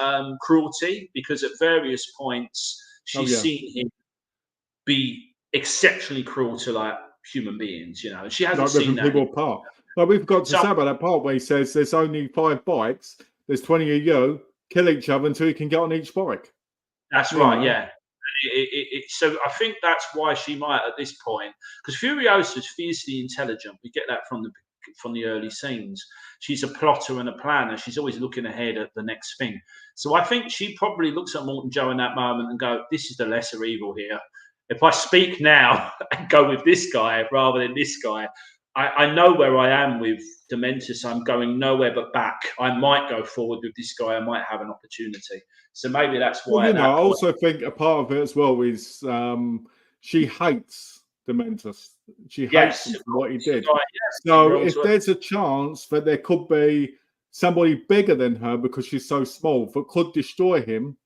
cruelty, because at various points she's seen him be exceptionally cruel to like human beings. She hasn't seen that. But we forgot to So say about that part where he says there's only 5 bikes, there's 20 of you, kill each other until you can get on each bike. that's You right, know? yeah. So I think that's why she might at this point, because Furiosa is fiercely intelligent. We get that from the early scenes. She's a plotter and a planner. She's always looking ahead at the next thing. So I think she probably looks at Morton Joe in that moment and go, "This is the lesser evil here. If I speak now and go with this guy rather than this guy, I know where I am with Dementus. I'm going nowhere but back. I might go forward with this guy. I might have an opportunity." So maybe that's Well, why you at know, I that point. also think a part of it as well is she hates Dementus. She hates Yes, him of for what he course. The did. guy, yeah, big So role if to it. there's a chance that there could be somebody bigger than her because she's so small that could destroy him,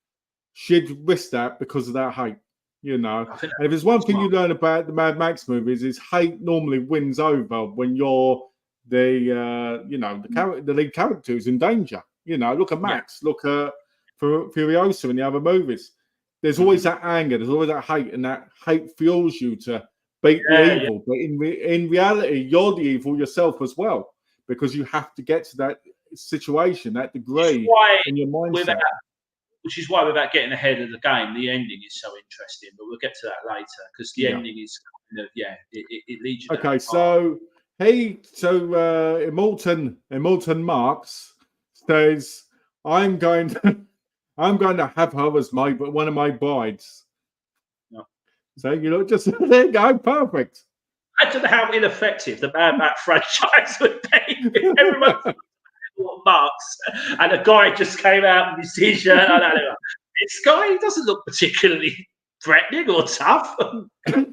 she'd risk that because of that hate, you know. I think And if there's one that's thing smart. you learn about the Mad Max movies is hate normally wins over when you're the lead character who's in danger. You know, look at Yeah. Max, look at Furiosa in the other movies. There's always Mhm. that anger, there's always that hate, and that hate fuels you to beat the Yeah, yeah. evil. But in reality, you're the evil yourself as well because you have to get to that situation, that Which is degree why in your without mindset. without getting ahead of the game, the ending is so interesting. But we'll get to that later because the Yeah. ending is kind of it leads you down Okay, a path. so Immortan Marx says, I'm going to I'm going to have her as one of my brides. Yeah. So just there you go, perfect. I don't know how ineffective the Mad Max franchise would be if everyone marks and a guy just came out with his t-shirt. I don't know. This guy doesn't look particularly threatening or tough. Hey,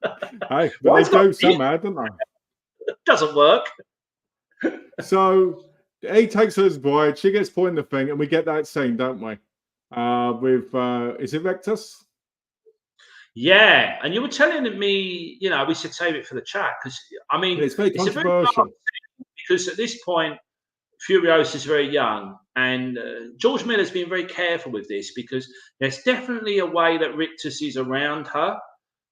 but Why they he's got do somehow, don't they? it doesn't work. So he takes her as bride, she gets put in the thing, and we get that scene, don't we? With is it Rectus? Yeah, and you were telling me, we should save it for the chat because I mean, It's very it's a very dark controversial. scene because at this point, Furiosa is very young, and George Miller's been very careful with this because there's definitely a way that Rictus is around her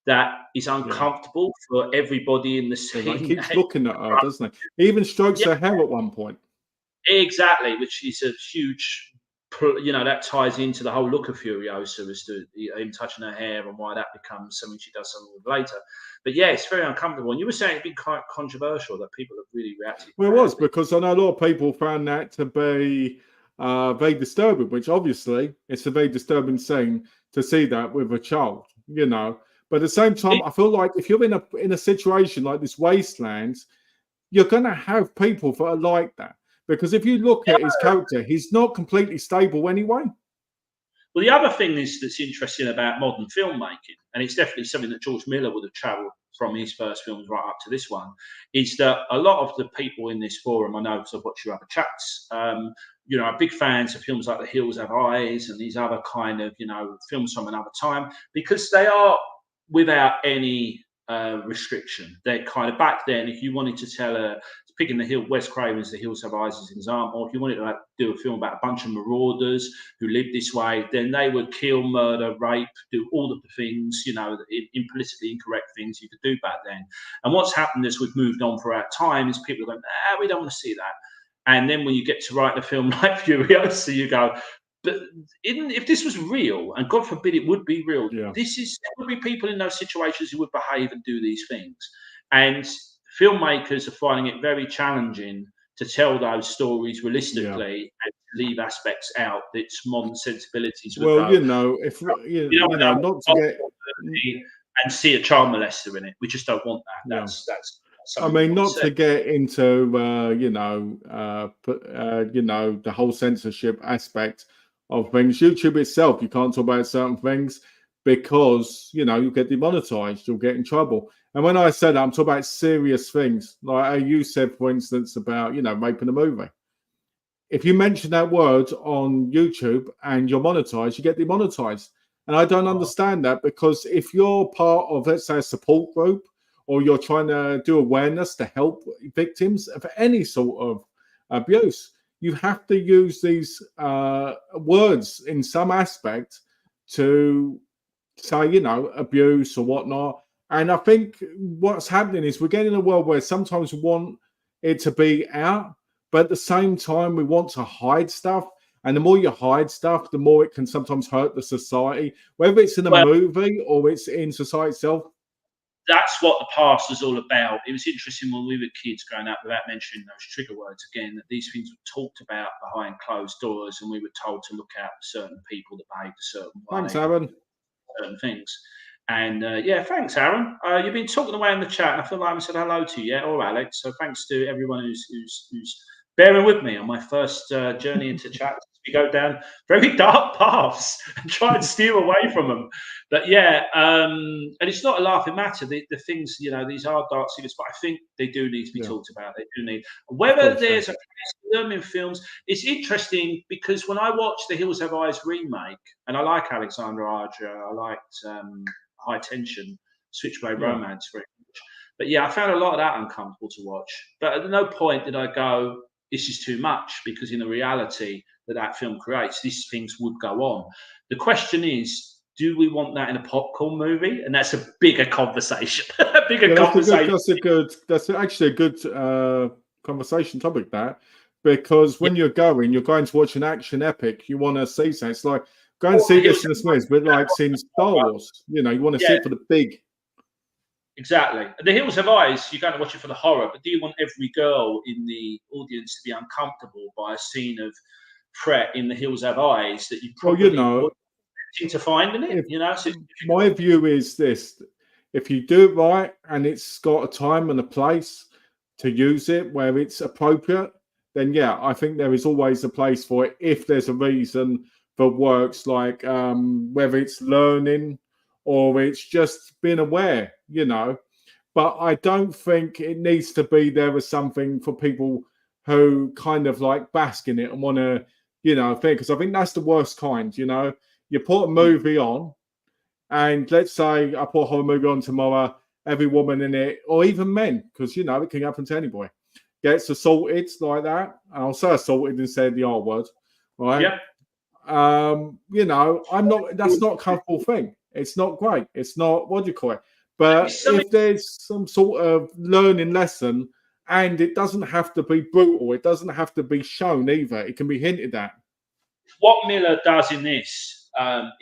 that is Yeah. uncomfortable for everybody in the Yeah, like he scene. keeps looking at her, doesn't he? He even strokes Yeah, her hair at one point. exactly, which is a huge, that ties into the whole look of Furiosa as to him touching her hair and why that becomes something she does something with later. But yeah, it's very uncomfortable. And you were saying it's been quite controversial that people have really reacted Well, it was badly. because I know a lot of people found that to be very disturbing, which obviously it's a very disturbing scene to see that with a child, you know. But at the same time, It, I feel like if you're in a situation like this wasteland, you're going to have people that are like that. Because if you look at his character, he's not completely stable anyway. well, the other thing that's interesting about modern filmmaking, and it's definitely something that George Miller would have travelled from his first films right up to this one, is that a lot of the people in this forum, I know because I've watched your other chats, are big fans of films like The Hills Have Eyes and these other kind of, films from another time, because they are without any restriction. They're kind of back then, if you wanted to tell picking Wes Craven's The Hills Have Eyes as an example, if you wanted to do a film about a bunch of marauders who lived this way, then they would kill, murder, rape, do all of the things, in politically incorrect things you could do back then. And what's happened as we've moved on throughout time is people are going, we don't want to see that. And then when you get to write a film like Furiosa, you go, but if this was real, and God forbid it would be real, Yeah. there would be people in those situations who would behave and do these things. And filmmakers are finding it very challenging to tell those stories realistically and leave aspects out that modern sensibilities would Well, go, if you know, not to get, and see a child molester in it. We just don't want that. yeah. That's I something we mean, want to not see. to get into the whole censorship aspect of things. YouTube itself, you can't talk about certain things because you get demonetized, you'll get in trouble. And when I said that, I'm talking about serious things, like you said, for instance, about raping a movie. If you mention that word on YouTube and you're monetized, you get demonetized. And I don't Oh, understand that because if you're part of, let's say, a support group, or you're trying to do awareness to help victims of any sort of abuse, you have to use these words in some aspect to say, abuse or whatnot. And I think what's happening is we're getting in a world where sometimes we want it to be out, but at the same time, we want to hide stuff. And the more you hide stuff, the more it can sometimes hurt the society, whether it's in a Well, movie or it's in society itself. that's what the past was all about. It was interesting when we were kids growing up, without mentioning those trigger words again, that these things were talked about behind closed doors, and we were told to look out for certain people that behaved a certain Thanks, way, Aaron. certain things. And yeah, thanks, Aaron. You've been talking away in the chat, and I feel like I haven't said hello to you yet, or Alex. So thanks to everyone who's bearing with me on my first journey into chat. We go down very dark paths and try and steer away from them. But yeah, and it's not a laughing matter. The things, these are dark secrets, but I think they do need to be Yeah, talked about. They do need. of Whether course. Yeah. there's a place for them in films, it's interesting because when I watched the Hills Have Eyes remake, and I like Alexandra Ardra, I liked High Tension, Switchblade Yeah. Romance very much. But yeah, I found a lot of that uncomfortable to watch. But at no point did I go, this is too much, because in the reality that film creates, these things would go on. The question is, do we want that in a popcorn movie? And that's a bigger conversation. Yeah, that's actually a good conversation topic, that, because Yeah. when you're going to watch an action epic, you want to see something. It's like going to see this in the cinemas, but like seeing Star Wars, you want to see Yeah, it for the big. exactly. The Hills Have Eyes, you're going to watch it for the horror, but do you want every girl in the audience to be uncomfortable by a scene of threat in The Hills Have Eyes that you Well, probably would seem to find in it? if So it's my difficult. view is this: if you do it right and it's got a time and a place to use it where it's appropriate, then yeah, I think there is always a place for it if there's a reason for works, like whether it's learning or it's just being aware. But I don't think it needs to be there as something for people who kind of like bask in it and want to, think, because I think that's the worst kind. You put a Mm. movie on, and let's say I put a horror movie on tomorrow, every woman in it, or even men, because it can happen to anybody, gets assaulted like that. I'll say assaulted instead of the R word, right? Yeah. I'm not. That's not a comfortable thing. It's not great. It's not, what do you call it? But It's something. if there's some sort of learning lesson, and it doesn't have to be brutal, it doesn't have to be shown either. It can be hinted at. What Miller does in this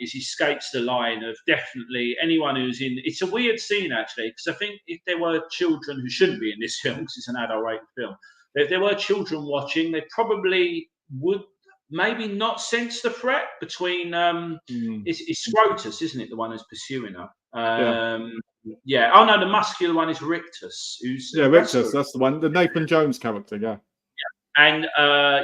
is he skates the line of definitely anyone who's in. It's a weird scene actually, because I think if there were children who shouldn't be in this film, because it's an adult-rated film, if there were children watching, they probably would maybe not sense the threat between. It's Scrotus, isn't it, the one who's pursuing her? Yeah, Yeah. Oh no, the muscular one is Rictus, who's yeah, a Rictus, wrestler. that's the one, the Nathan Jones character. Yeah, And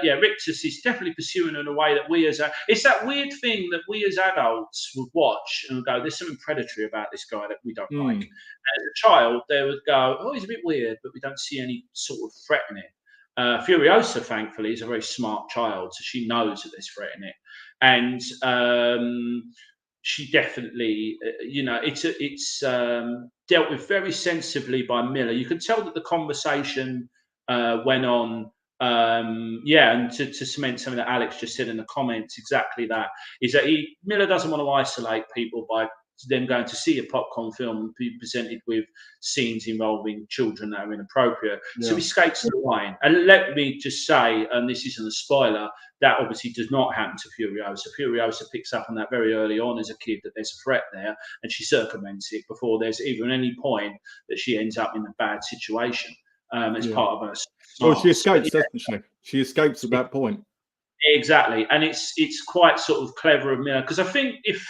yeah, Rictus is definitely pursuing in a way that it's that weird thing that we as adults would watch and go, there's something predatory about this guy that we don't like. As a child, they would go, oh, he's a bit weird, but we don't see any sort of threat in it. Furiosa, thankfully, is a very smart child, so she knows that there's threat in it. And she definitely, it's dealt with very sensibly by Miller. You can tell that the conversation went on. Yeah, and to cement something that Alex just said in the comments, exactly that is that Miller doesn't want to isolate people by them going to see a popcorn film and be presented with scenes involving children that are inappropriate. So yeah, he skates the line. And let me just say, and this isn't a spoiler, that obviously does not happen to Furiosa. Furiosa picks up on that very early on as a kid, that there's a threat there, and she circumvents it before there's even any point that she ends up in a bad situation as yeah. part of her Well, she smarts. But escapes, doesn't she? She escapes at that point. exactly, and it's quite sort of clever of Miller, because I think if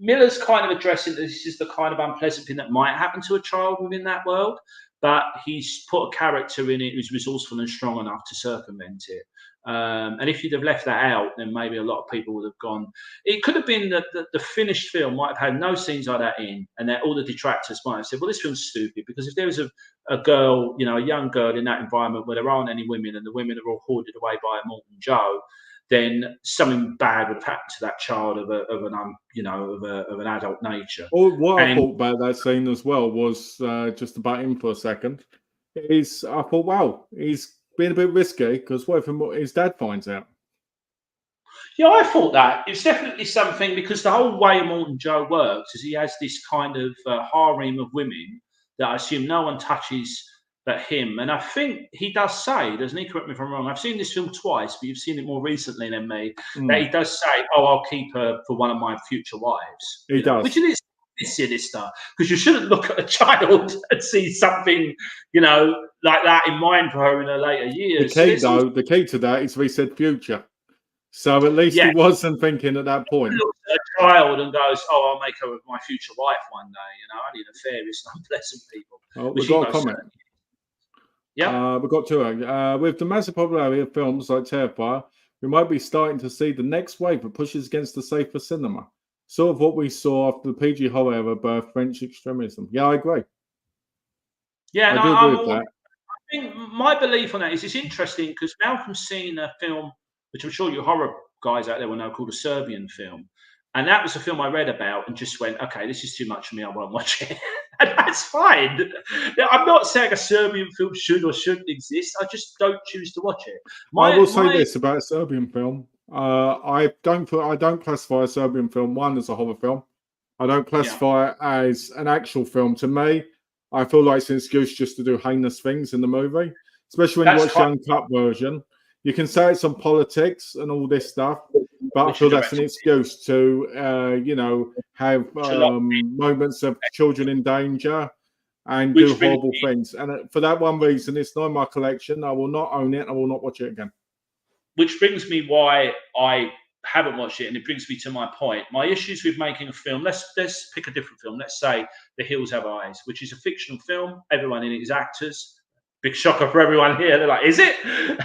Miller's kind of addressing this is the kind of unpleasant thing that might happen to a child within that world, but he's put a character in it who's resourceful and strong enough to circumvent it. And if you'd have left that out, then maybe a lot of people would have gone. It could have been that the finished film might have had no scenes like that in, and that all the detractors might have said, "Well, this film's stupid," because if there was a girl, a young girl in that environment where there aren't any women and the women are all hoarded away by Immortan Joe, then something bad would have happened to that child of an adult nature. Well, what I And thought about that scene as well was, just about him for a second, is I thought, wow, he's being a bit risky, because what if his dad finds out? yeah, I thought that it's definitely something, because the whole way Morton Joe works is he has this kind of harem of women that I assume no one touches but him. And I think he does say, doesn't he? Correct me if I'm wrong. I've seen this film twice, but you've seen it more recently than me. That he does say, "Oh, I'll keep her for one of my future wives." He does. Which is sinister, because you shouldn't look at a child and see something, like that in mind for her in her later years. The key to that is we said future. So at least he wasn't thinking at that point. He looks at a child and goes, "Oh, I'll make her my future wife one day." Only the fairest and unpleasant people. Oh, we've got a comment. Yeah, we've got two. With the massive popularity of films like Terrifier, we might be starting to see the next wave that pushes against the safer cinema. Sort of what we saw after the PG horror era birthed French extremism. Yeah, I agree. Yeah, I do agree with that. I think my belief on that is it's interesting because Malcolm's seen a film, which I'm sure you horror guys out there will know, called a Serbian film. And that was a film I read about and just went, okay, this is too much for me. I won't watch it. And that's fine. I'm not saying a Serbian film should or shouldn't exist. I just don't choose to watch it. I will say this about a Serbian film. I don't classify a Serbian film, one, as a horror film. I don't classify it as an actual film. To me, I feel like it's an excuse just to do heinous things in the movie, especially when you watch the uncut version. You can say it's on politics and all this stuff, but I feel that's an excuse to, have moments of children in danger and do horrible things. And for that one reason, it's not in my collection. I will not own it. I will not watch it again. Which brings me why I haven't watched it, and it brings me to my point. My issues with making a film, let's pick a different film. Let's say The Hills Have Eyes, which is a fictional film. Everyone in it is actors. Big shocker for everyone here. They're like, is it?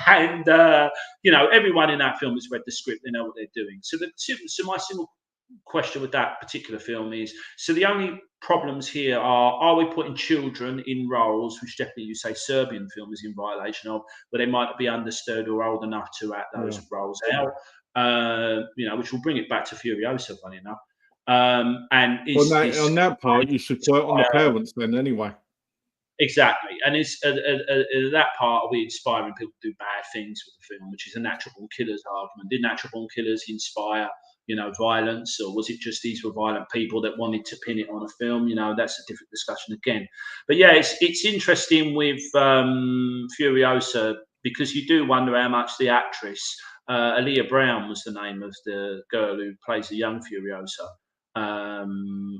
And, everyone in that film has read the script. They know what they're doing. So my single question with that particular film is, so the only problems here are we putting children in roles, which definitely you say Serbian film is in violation of, but they might not be understood or old enough to act those roles out, which will bring it back to Furiosa, funny enough. On that part, you should put it on the parents then anyway. Exactly, and it's that part, are we inspiring people to do bad things with the film, which is a natural born killers argument. Did natural born killers inspire, violence, or was it just these were violent people that wanted to pin it on a film? That's a different discussion again. But yeah, it's interesting with Furiosa, because you do wonder how much the actress Aaliyah Brown was the name of the girl who plays the young Furiosa.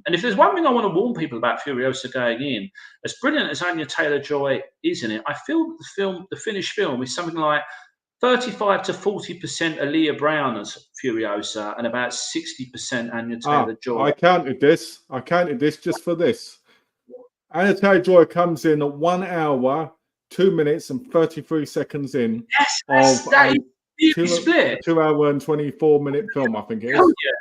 And if there's one thing I want to warn people about Furiosa going in, as brilliant as Anya Taylor-Joy is in it, I feel the finished film is something like 35 to 40% Aaliyah Brown as Furiosa and about 60% Anya Taylor-Joy. I counted this just for this. Anya Taylor-Joy comes in at 1 hour, 2 minutes and 33 seconds in of a 2 hour and 24-minute film, I think it is. Oh, yeah.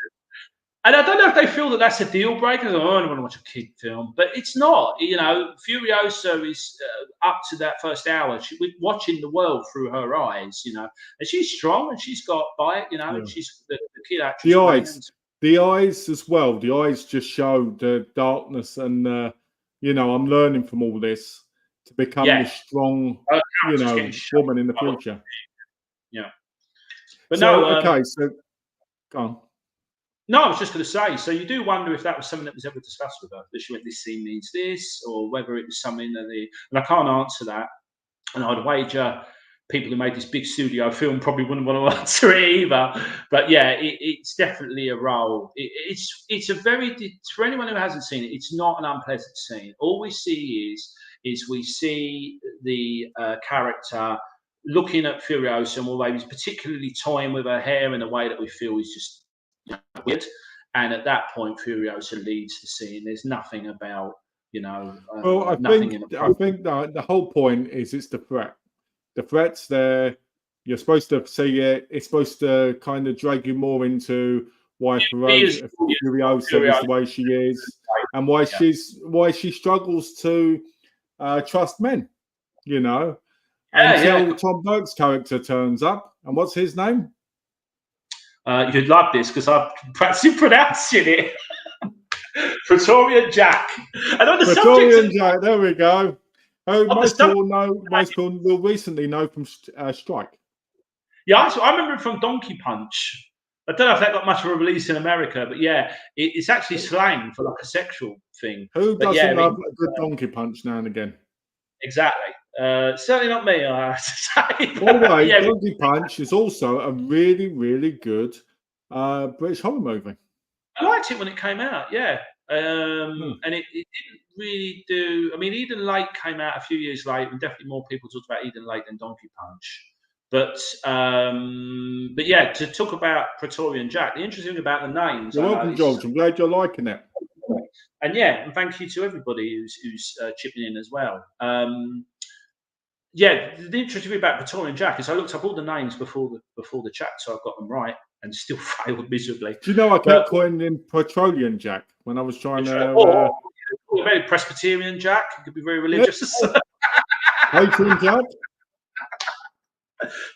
And I don't know if they feel that that's a deal breaker. I don't want to watch a kid film, but it's not. Furiosa is up to that first hour. We're watching the world through her eyes, and she's strong and she's got bite, and she's the kid actress. The eyes as well. The eyes just show the darkness, and I'm learning from all this to become this strong, woman in the future. Yeah, but so go on. No, I was just going to say, so you do wonder if that was something that was ever discussed with her, that she went, this scene needs this, or whether it was something that and I can't answer that. And I'd wager people who made this big studio film probably wouldn't want to answer it either. But yeah, it's definitely a role. It's a very, for anyone who hasn't seen it, it's not an unpleasant scene. All we see is we see the character looking at Furiosa, and although he's particularly toying with her hair in a way that we feel is just weird, and at that point Furiosa leads the scene. There's nothing about I think the whole point is it's the threat. The threat's there. You're supposed to see it. It's supposed to kind of drag you more into why Furiosa is the way she is, and why she struggles to trust men. Until Tom Burke's character turns up, and what's his name? You'd love this because I'm practicing pronouncing it. Praetorian Jack. And on the Praetorian Jack, there we go. Most people will recently know from Strike. Yeah, I remember it from Donkey Punch. I don't know if that got much of a release in America, but yeah, it's actually slang for like a sexual thing. Who doesn't love a good Donkey Punch now and again? exactly. Certainly not me, I have to say. By the way, Yeah, Donkey Punch is also a really, really good British horror movie. I liked it when it came out. Yeah, Hmm. and it didn't really do. I mean, Eden Lake came out a few years later, and definitely more people talked about Eden Lake than Donkey Punch. But yeah, to talk about Praetorian Jack, the interesting thing about the names You're I welcome, noticed, George. I'm glad you're liking it. and yeah, and thank you to everybody who's chipping in as well. Yeah, the interesting thing about Praetorian Jack is I looked up all the names before the chat, so I've got them right, and still failed miserably. Do you know I But kept calling him Petroleum Jack when I was trying or to. very Presbyterian Jack, he could be very Yeah, religious. Patron Jack.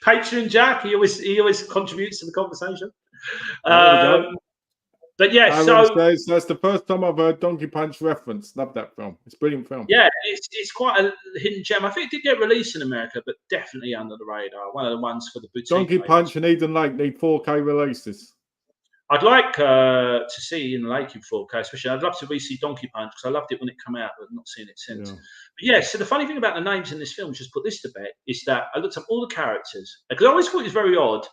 Patron Jack, he always contributes to the conversation. There we go. But yeah, Aaron so says that's the first time I've heard Donkey Punch reference. Love that film. It's a brilliant film. yeah, it's quite a hidden gem. I think it did get released in America, but definitely under the radar. One of the ones for the boutique. Donkey makers. Punch and Eden Lake need 4K releases. I'd like to see in Lake in 4K, especially. I'd love to re-see Donkey Punch because I loved it when it came out, but not seen it since. Yeah. But yeah, so the funny thing about the names in this film, just put this to bed, is that I looked up all the characters because I always thought it was very odd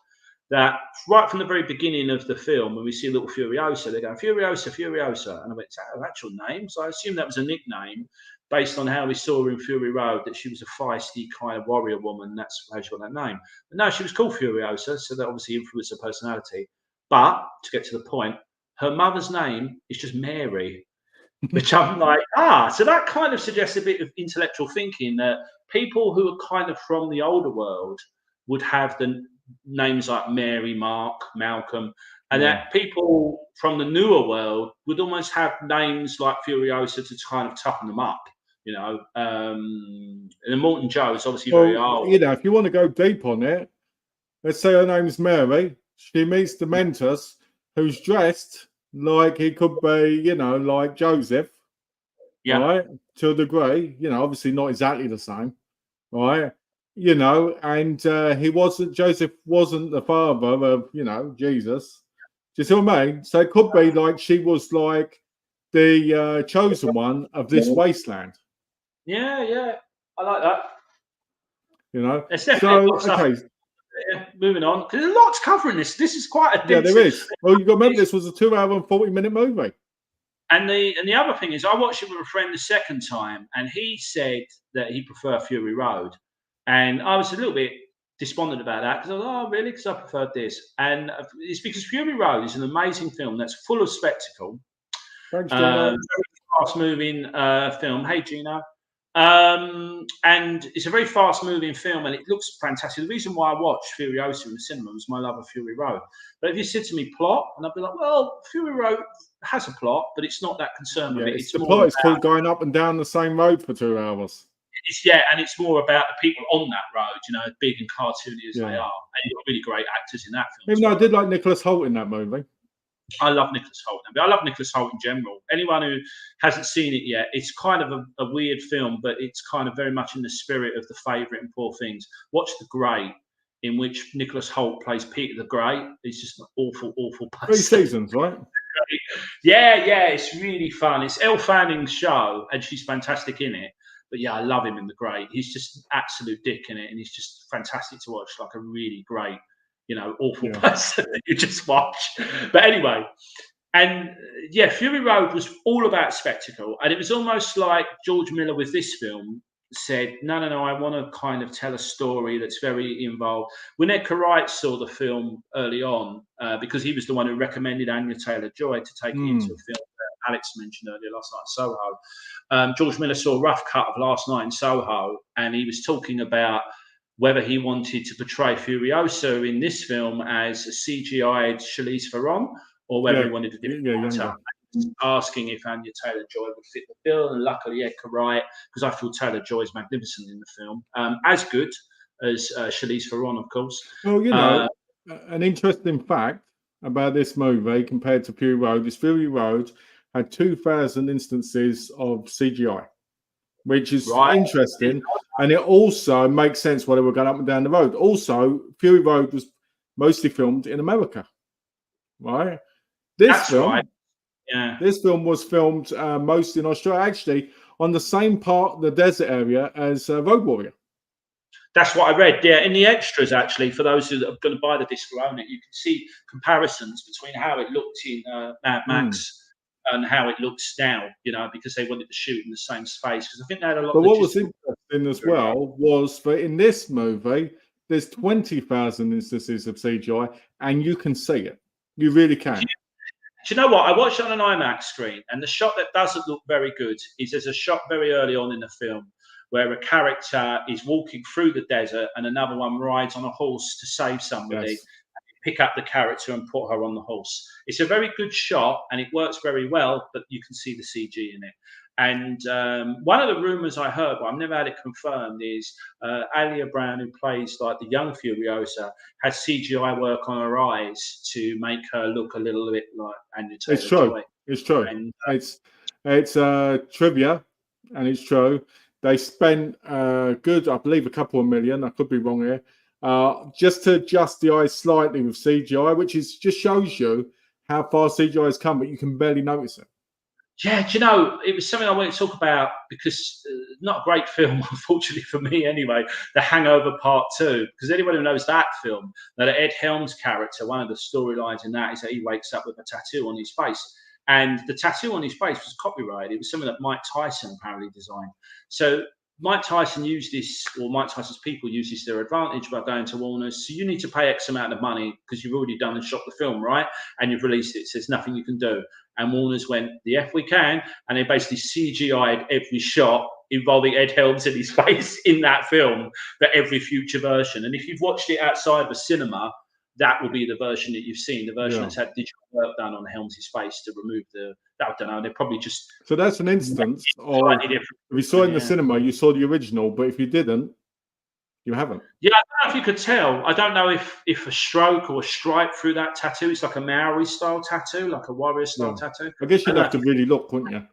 that right from the very beginning of the film, when we see little Furiosa, they're going Furiosa, Furiosa, and I went, "Is that her actual name?" So I assumed that was a nickname based on how we saw her in Fury Road, that she was a feisty kind of warrior woman. That's how she got that name. But no, she was called Furiosa, so that obviously influenced her personality. But to get to the point, her mother's name is just Mary, which I'm like, so that kind of suggests a bit of intellectual thinking that people who are kind of from the older world would have the names like Mary, Mark, Malcolm, and that people from the newer world would almost have names like Furiosa to kind of toughen them up. You know, and Morton Joe is obviously very old. You know, if you want to go deep on it, let's say her name's Mary. She meets the Mentos, who's dressed like he could be, you know, like Joseph, right? To a degree, you know, obviously not exactly the same, right? You know, and Joseph wasn't the father of, you know, Jesus. Do you see what I mean? So it could be like she was like the chosen one of this wasteland. Yeah, I like that. You know, It's definitely okay. Yeah, moving on because there's a lot to cover in this. This is quite a there is. Well, you got to remember this was a 2 hour and 40-minute movie. And the other thing is, I watched it with a friend the second time, and he said that he preferred Fury Road, and I was a little bit despondent about that because I was, oh, really? Because I preferred this, and it's because Fury Road is an amazing film that's full of spectacle. Thanks, Gino. Very fast-moving film. Hey, Gino. And it's a very fast-moving film, and it looks fantastic. The reason why I watched Furiosa in the cinema was my love of Fury Road. But if you said to me plot, and I'd be like, well, Fury Road has a plot, but it's not that concerned with it. It's the plot is called going up and down the same road for 2 hours. And it's more about the people on that road, you know, big and cartoony as they are. And you've got really great actors in that film. Even though I did like Nicholas Hoult in that movie. I love Nicholas Hoult. I love Nicholas Hoult in general. Anyone who hasn't seen it yet, it's kind of a weird film, but it's kind of very much in the spirit of The Favourite and Poor Things. Watch The Great, in which Nicholas Hoult plays Peter the Great. He's just an awful, awful person. 3 seasons, right? Yeah, it's really fun. It's Elle Fanning's show, and she's fantastic in it. But yeah, I love him in The Great. He's just an absolute dick in it, and he's just fantastic to watch. Like a really great, you know, awful person that you just watch. But anyway, and yeah, Fury Road was all about spectacle, and it was almost like George Miller with this film said, no, I want to kind of tell a story that's very involved. When Edgar Wright saw the film early on, because he was the one who recommended Anya Taylor-Joy to take it into a film that Alex mentioned earlier, Last Night in Soho. George Miller saw a rough cut of Last Night in Soho, and he was talking about whether he wanted to portray Furiosa in this film as a CGI'd Charlize Theron, or whether he wanted a different actor. Asking if Anya Taylor-Joy would fit the bill, and luckily Edgar Wright, because I feel Taylor-Joy is magnificent in the film, as good as Charlize Theron, of course. Well, you know, an interesting fact about this movie compared to Fury Road is Fury Road had 2,000 instances of CGI, which is interesting, and it also makes sense why they were going up and down the road. Also, Fury Road was mostly filmed in America, right? This film was filmed mostly in Australia. Actually, on the same part, the desert area, as Road Warrior. That's what I read. Yeah, in the extras, actually, for those who are going to buy the disc or own it, you can see comparisons between how it looked in Mad Max and how it looks now. Because they wanted to shoot in the same space. Because I think they had a lot. But of what was interesting as well was that in this movie, there's 20,000 instances of CGI, and you can see it. You really can. Do you know what? I watched it on an IMAX screen, and the shot that doesn't look very good is there's a shot very early on in the film where a character is walking through the desert and another one rides on a horse to save somebody, Yes. pick up the character and put her on the horse. It's a very good shot and it works very well, but you can see the CG in it. And one of the rumors I heard, but I've never had it confirmed, is Alia Brown, who plays like the young Furiosa, had CGI work on her eyes to make her look a little bit like Anya It's true. Taylor-Joy. It's true. And, it's trivia, and it's true. They spent good, I believe, a couple of million. I could be wrong here. Just to adjust the eyes slightly with CGI, which just shows you how far CGI has come, but you can barely notice it. Yeah, do you know, it was something I wanted to talk about because not a great film, unfortunately for me anyway, The Hangover Part 2. Because anyone who knows that film, that Ed Helms' character, one of the storylines in that is that he wakes up with a tattoo on his face. And the tattoo on his face was copyrighted. It was something that Mike Tyson apparently designed. So Mike Tyson used this, or Mike Tyson's people used this to their advantage by going to Warner's. So you need to pay X amount of money because you've already done and shot the film, right? And you've released it. So there's nothing you can do. And Warner's went, the F we can. And they basically CGI'd every shot involving Ed Helms in his face in that film for every future version. And if you've watched it outside the cinema, that will be the version that you've seen, the version that's had digital work done on Helms' face to remove I don't know, they're probably just... So that's an instance of, if you saw it in the cinema, you saw the original, but if you didn't, you haven't. Yeah, I don't know if you could tell. I don't know if a stroke or a stripe through that tattoo, it's like a Maori style tattoo, like a warrior style tattoo. I guess you'd have to really look, wouldn't you?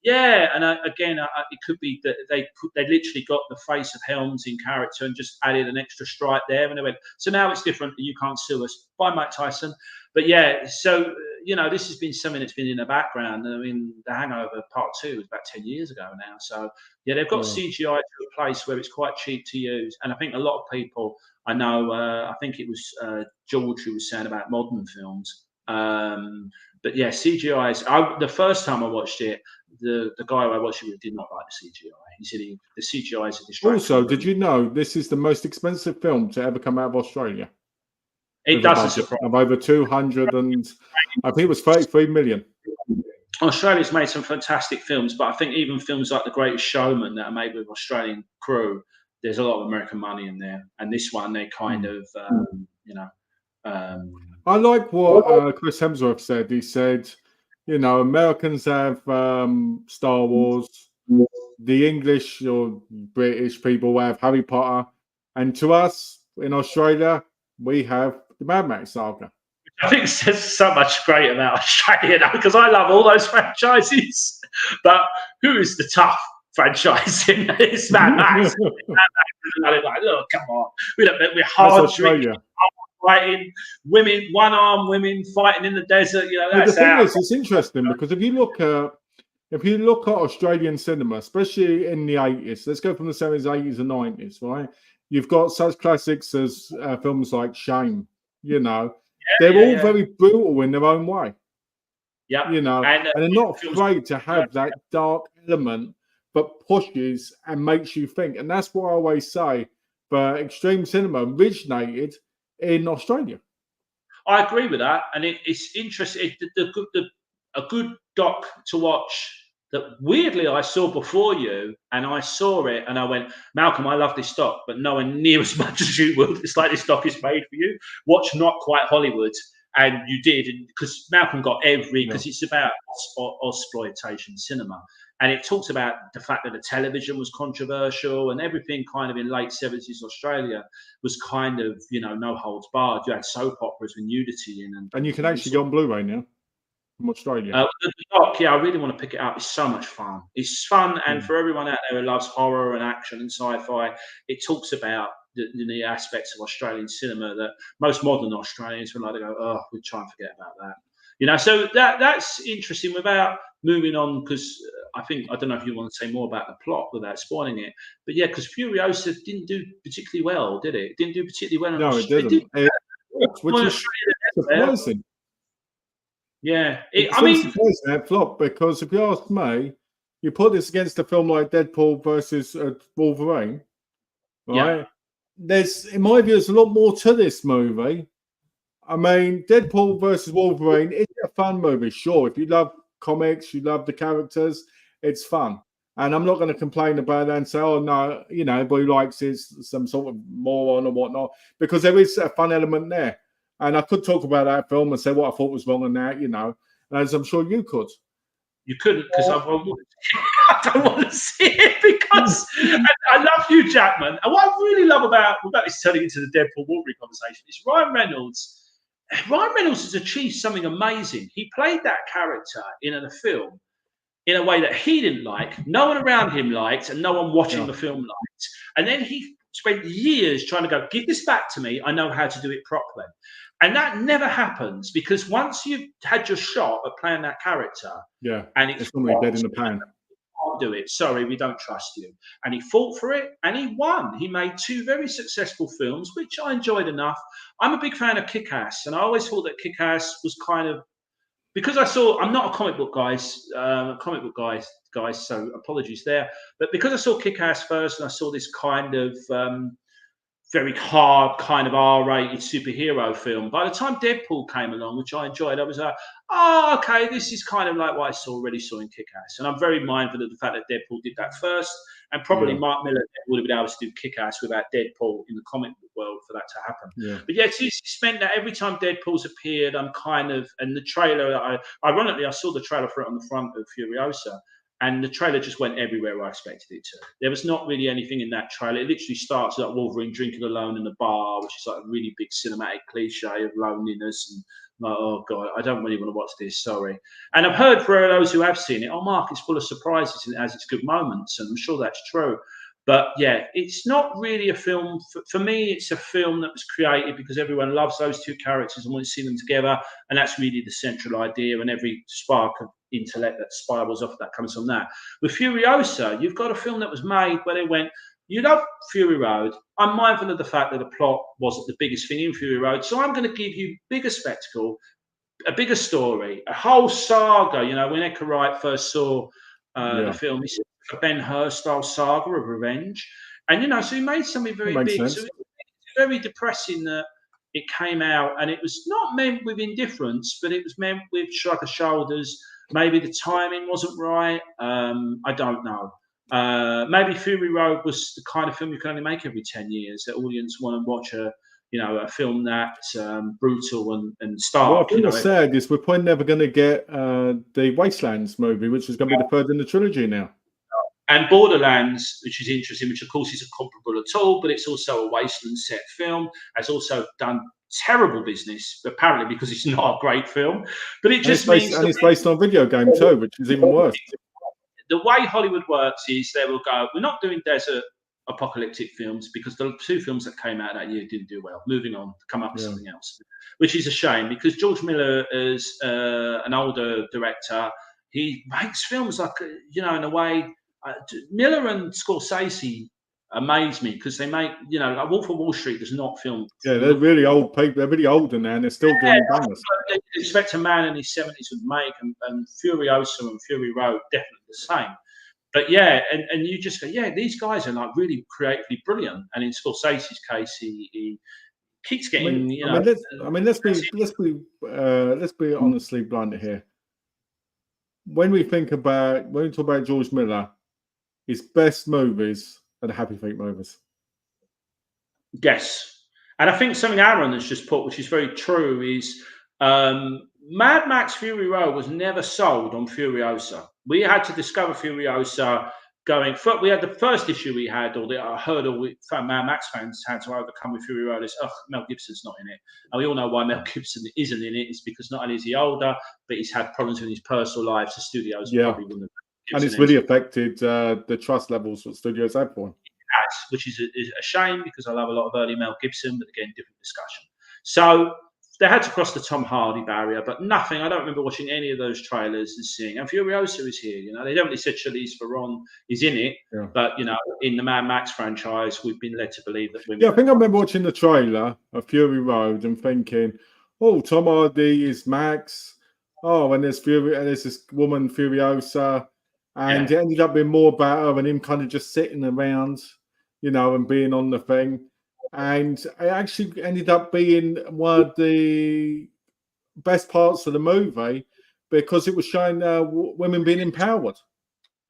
Yeah, and again, it could be that they literally got the face of Helms in character and just added an extra stripe there, and they went, so now it's different, and you can't sue us. Bye, Mike Tyson. But yeah, so this has been something that's been in the background. I mean, The Hangover Part 2 was about 10 years ago now. So yeah, they've got CGI to a place where it's quite cheap to use, and I think a lot of people I know. I think it was George who was saying about modern films. But yeah, CGI. The first time I watched it, the guy I watched it with did not like the CGI. He said the CGI is a distraction. Also, did you know this is the most expensive film to ever come out of Australia? It doesn't surprise me. Of over 200 and I think it was 33 million. Australia's made some fantastic films, but I think even films like The Greatest Showman that are made with Australian crew, there's a lot of American money in there. And this one, they kind of, I like what Chris Hemsworth said. He said, Americans have Star Wars, the English or British people have Harry Potter, and to us in Australia, we have the Mad Max saga. I think it says so much great about Australia now because I love all those franchises. But who is the tough franchise in this Mad Max? Like, oh, come on. We're hard drinking, fighting, women, one-armed women fighting in the desert. That's the thing is, it's interesting because if you look at Australian cinema, especially in the 80s, let's go from the 70s, 80s, and 90s, right? You've got such classics as films like Shame, they're all very brutal in their own way. Yeah. And they're not afraid to have that dark element, but pushes and makes you think. And that's what I always say, but extreme cinema originated in Australia. I agree with that. And it's interesting. A good doc to watch that weirdly I saw before you, and I saw it and I went, Malcolm, I love this doc, but nowhere near as much as you would. It's like this doc is made for you. Watch Not Quite Hollywood. And you did, because Malcolm got because it's about exploitation cinema. And it talks about the fact that the television was controversial and everything kind of in late 70s Australia was kind of, no holds barred. You had soap operas with nudity in. And you can actually go on Blu-ray now from Australia. The doc, I really want to pick it up. It's so much fun. It's fun. And for everyone out there who loves horror and action and sci-fi, it talks about the aspects of Australian cinema that most modern Australians would like to go, oh, we'll try and forget about that. You know, so that's interesting. Without moving on, because I don't know if you want to say more about the plot without spoiling it, but yeah, because Furiosa didn't do particularly well, did it? It didn't do particularly well in No, it Australia. It did didn't. Which well in is Australia. surprising. Yeah, It's I really mean, surprising that flop, because if you ask me, you put this against a film like Deadpool versus Wolverine, yeah, right? There's, in my view, there's a lot more to this movie. I mean, Deadpool versus Wolverine is a fun movie, sure. If you love comics, you love the characters, it's fun. And I'm not going to complain about that and say, oh, no, you know, everybody likes it, some sort of moron or whatnot, because there is a fun element there. And I could talk about that film and say what I thought was wrong in that, you know, as I'm sure you could. you couldn't because I don't want to see it because I love Hugh Jackman. And what I really love about this turning into the Deadpool Wolverine conversation is Ryan Reynolds. Ryan Reynolds has achieved something amazing. He played that character in a film in a way that he didn't like, no one around him liked, and no one watching Yeah. the film liked. And then he spent years trying to go, give this back to me. I know how to do it properly. And that never happens, because once you've had your shot at playing that character, Yeah, and it's normally dead in the pan. Can't do it. Sorry, we don't trust you. And he fought for it, and he won. He made 2 very successful films, which I enjoyed enough. I'm a big fan of Kick-Ass, and I always thought that Kick-Ass was kind of, because I'm not a comic book guys, so apologies there. But because I saw Kick-Ass first, and I saw this kind of very hard, kind of R-rated superhero film. By the time Deadpool came along, which I enjoyed, I was like, oh, okay, this is kind of like what I already saw in Kick-Ass. And I'm very mindful of the fact that Deadpool did that first, and probably Mark Miller would have been able to do Kick-Ass without Deadpool in the comic book world for that to happen. Yeah. But yeah, it's meant that every time Deadpool's appeared, I'm kind of, and the trailer, ironically, I saw the trailer for it on the front of Furiosa, and the trailer just went everywhere where I expected it to. There was not really anything in that trailer. It literally starts like Wolverine drinking alone in a bar, which is like a really big cinematic cliche of loneliness. And like, oh God, I don't really want to watch this, sorry. And I've heard for those who have seen it, oh, Mark, it's full of surprises and it has its good moments. And I'm sure that's true. But yeah, it's not really a film. For me, it's a film that was created because everyone loves those 2 characters and wants to see them together. And that's really the central idea. And every spark of intellect that spirals off that comes from that. With Furiosa, you've got a film that was made where they went, you love Fury Road. I'm mindful of the fact that the plot wasn't the biggest thing in Fury Road. So I'm going to give you bigger spectacle, a bigger story, a whole saga. You know, when Edgar Wright first saw the film, he said, a Ben-Hur style saga of revenge. And, you know, so he made something very big. Sense. So it's very depressing that it came out, and it was not meant with indifference, but it was meant with shrug of shoulders. Maybe the timing wasn't right. I don't know. Maybe Fury Road was the kind of film you can only make every 10 years. That audience want to watch a film that's brutal and stark. Well, I think what's sad is we're probably never going to get the Wastelands movie, which is going to be the third in the trilogy now. And Borderlands, which is interesting, which of course isn't comparable at all, but it's also a wasteland set film, has also done terrible business, apparently, because it's not a great film. But it just means it's based on a video game too, which is even worse. The way Hollywood works is they will go, we're not doing desert apocalyptic films because the 2 films that came out that year didn't do well. Moving on, come up with something else, which is a shame because George Miller is an older director. He makes films like, in a way, Miller and Scorsese amaze me because they make, like Wolf of Wall Street does not film. Yeah, they're really old people. They're really older now, and they're still doing bangers. They expect a man in his 70s would make, and Furiosa and Fury Road definitely the same. But yeah, and you just go, yeah, these guys are like really creatively brilliant. And in Scorsese's case, he keeps getting, let's be honestly blunt here. When we talk about George Miller, his best movies are the Happy Feet movies. Yes. And I think something Aaron has just put, which is very true, is Mad Max Fury Road was never sold on Furiosa. We had to discover Furiosa we had the first issue we had, or the hurdle Mad Max fans had to overcome with Fury Road is, Mel Gibson's not in it. And we all know why Mel Gibson isn't in it. It's because not only is he older, but he's had problems in his personal life. The studios probably wouldn't have. And it's really affected the trust levels that studios have for him. Which is a shame because I love a lot of early Mel Gibson, but again, different discussion. So they had to cross the Tom Hardy barrier, but nothing. I don't remember watching any of those trailers and seeing. And Furiosa is here. You know, they definitely said Charlize Theron is in it, Yeah. but you know, in the Mad Max franchise, we've been led to believe that women. Yeah, I think I remember watching the trailer of Fury Road and thinking, "Oh, Tom Hardy is Max. Oh, and there's this woman Furiosa." And it ended up being more about her and him kind of just sitting around, you know, and being on the thing. And it actually ended up being one of the best parts of the movie because it was showing women being empowered.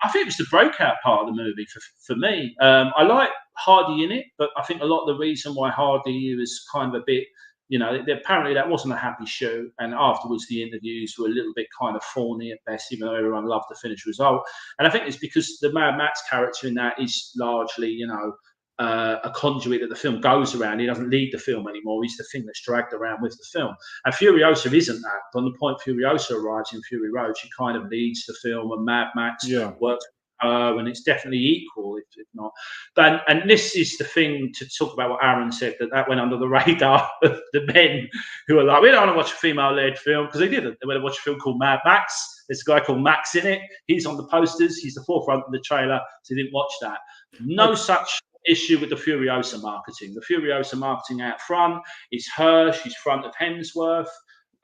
I think it was the breakout part of the movie for me. I like Hardy in it, but I think a lot of the reason why Hardy was kind of a bit, you know, apparently that wasn't a happy show. And afterwards, the interviews were a little bit kind of thorny at best, even though everyone loved the finished result. And I think it's because the Mad Max character in that is largely, you know, a conduit that the film goes around. He doesn't lead the film anymore. He's the thing that's dragged around with the film. And Furiosa isn't that. From the point Furiosa arrives in Fury Road, she kind of leads the film, and Mad Max works with her, and it's definitely equal, if not. And this is the thing to talk about what Aaron said, that went under the radar of the men who are like, we don't want to watch a female-led film, because they didn't. They went to watch a film called Mad Max. There's a guy called Max in it. He's on the posters. He's the forefront of the trailer, so they didn't watch that. No such issue with the Furiosa marketing. The Furiosa marketing out front is her. She's front of Hemsworth.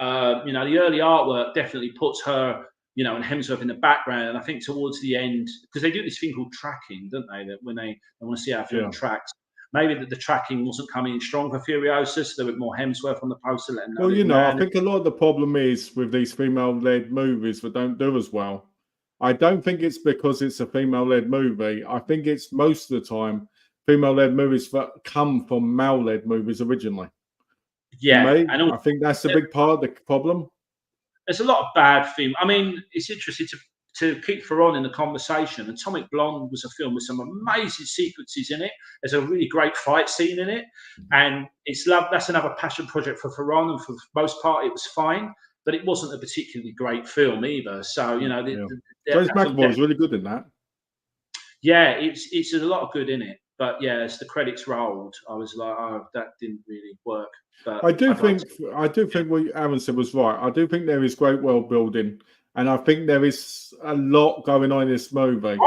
You know, the early artwork definitely puts her, you know, and Hemsworth in the background. And I think towards the end, because they do this thing called tracking, don't they? That when they want to see how a film tracks, maybe that the tracking wasn't coming in strong for Furiosa, so there was more Hemsworth on the poster. Well, you know, I think a lot of the problem is with these female-led movies that don't do as well. I don't think it's because it's a female-led movie. I think it's most of the time female-led movies that come from male-led movies originally. Yeah, and I think that's a big part of the problem. There's a lot of bad film. I mean, it's interesting to keep Theron in the conversation. Atomic Blonde was a film with some amazing sequences in it. There's a really great fight scene in it, and that's another passion project for Theron. And for the most part, it was fine, but it wasn't a particularly great film either. So you know, James McAvoy was really good in that. Yeah, it's a lot of good in it. But yeah, as the credits rolled, I was like, oh, that didn't really work. But I do think what Aaron said was right. I do think there is great world building, and I think there is a lot going on in this movie.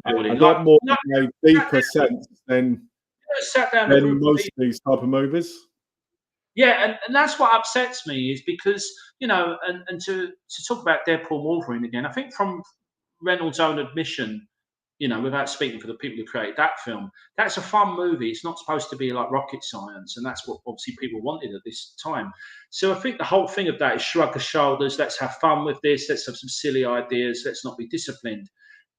A lot more in a deeper sense than most of these type of movies. Yeah, and that's what upsets me, is because, you know, and to talk about Deadpool Wolverine again, I think from Reynolds' own admission, you know, without speaking for the people who created that film, that's a fun movie. It's not supposed to be like rocket science, and that's what obviously people wanted at this time. So I think the whole thing of that is shrug the shoulders, let's have fun with this, let's have some silly ideas, let's not be disciplined.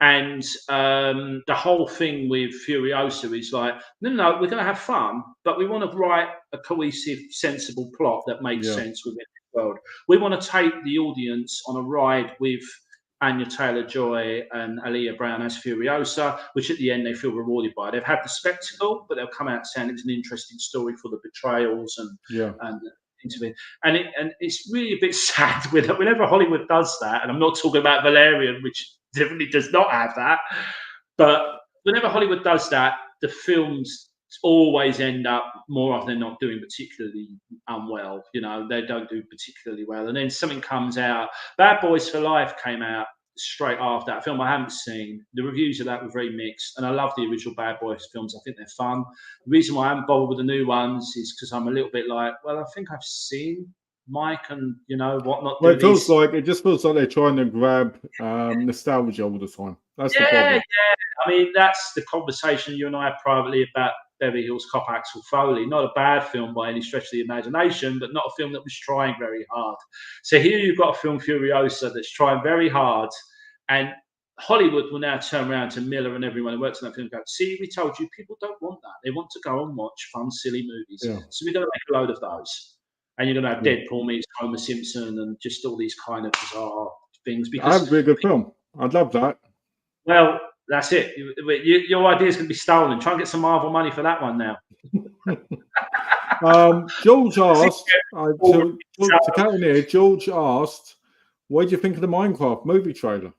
And the whole thing with Furiosa is like, no, we're going to have fun, but we want to write a cohesive, sensible plot that makes sense within the world. We want to take the audience on a ride with Anya Taylor-Joy and Aaliyah Brown as Furiosa, which at the end they feel rewarded by. They've had the spectacle, but they'll come out saying it's an interesting story for the betrayals and it's really a bit sad whenever Hollywood does that. And I'm not talking about Valerian, which definitely does not have that, but whenever Hollywood does that, the films always end up more often than not doing particularly unwell. You know, they don't do particularly well, and then something comes out. Bad Boys for Life came out straight after that film. I haven't seen. The reviews of that were very mixed, and I love the original Bad Boys films. I think they're fun. The reason why I haven't bothered with the new ones is because I'm a little bit like, well, I think I've seen Mike and, you know, whatnot. Well, it just feels like they're trying to grab nostalgia all the time. That's the problem. Yeah. I mean, that's the conversation you and I had privately about Beverly Hills Cop Axel Foley. Not a bad film by any stretch of the imagination, but not a film that was trying very hard. So here you've got a film, Furiosa, that's trying very hard, and Hollywood will now turn around to Miller and everyone who works on that film and go, see, we told you, people don't want that. They want to go and watch fun, silly movies. Yeah. So we're going to make a load of those. And you're going to have Deadpool meets Homer Simpson and just all these kind of bizarre things. Because that'd be a good film. I'd love that. Well, that's it. Your idea is going to be stolen. Try and get some Marvel money for that one now. George asked, to cut in here, George asked, what do you think of the Minecraft movie trailer?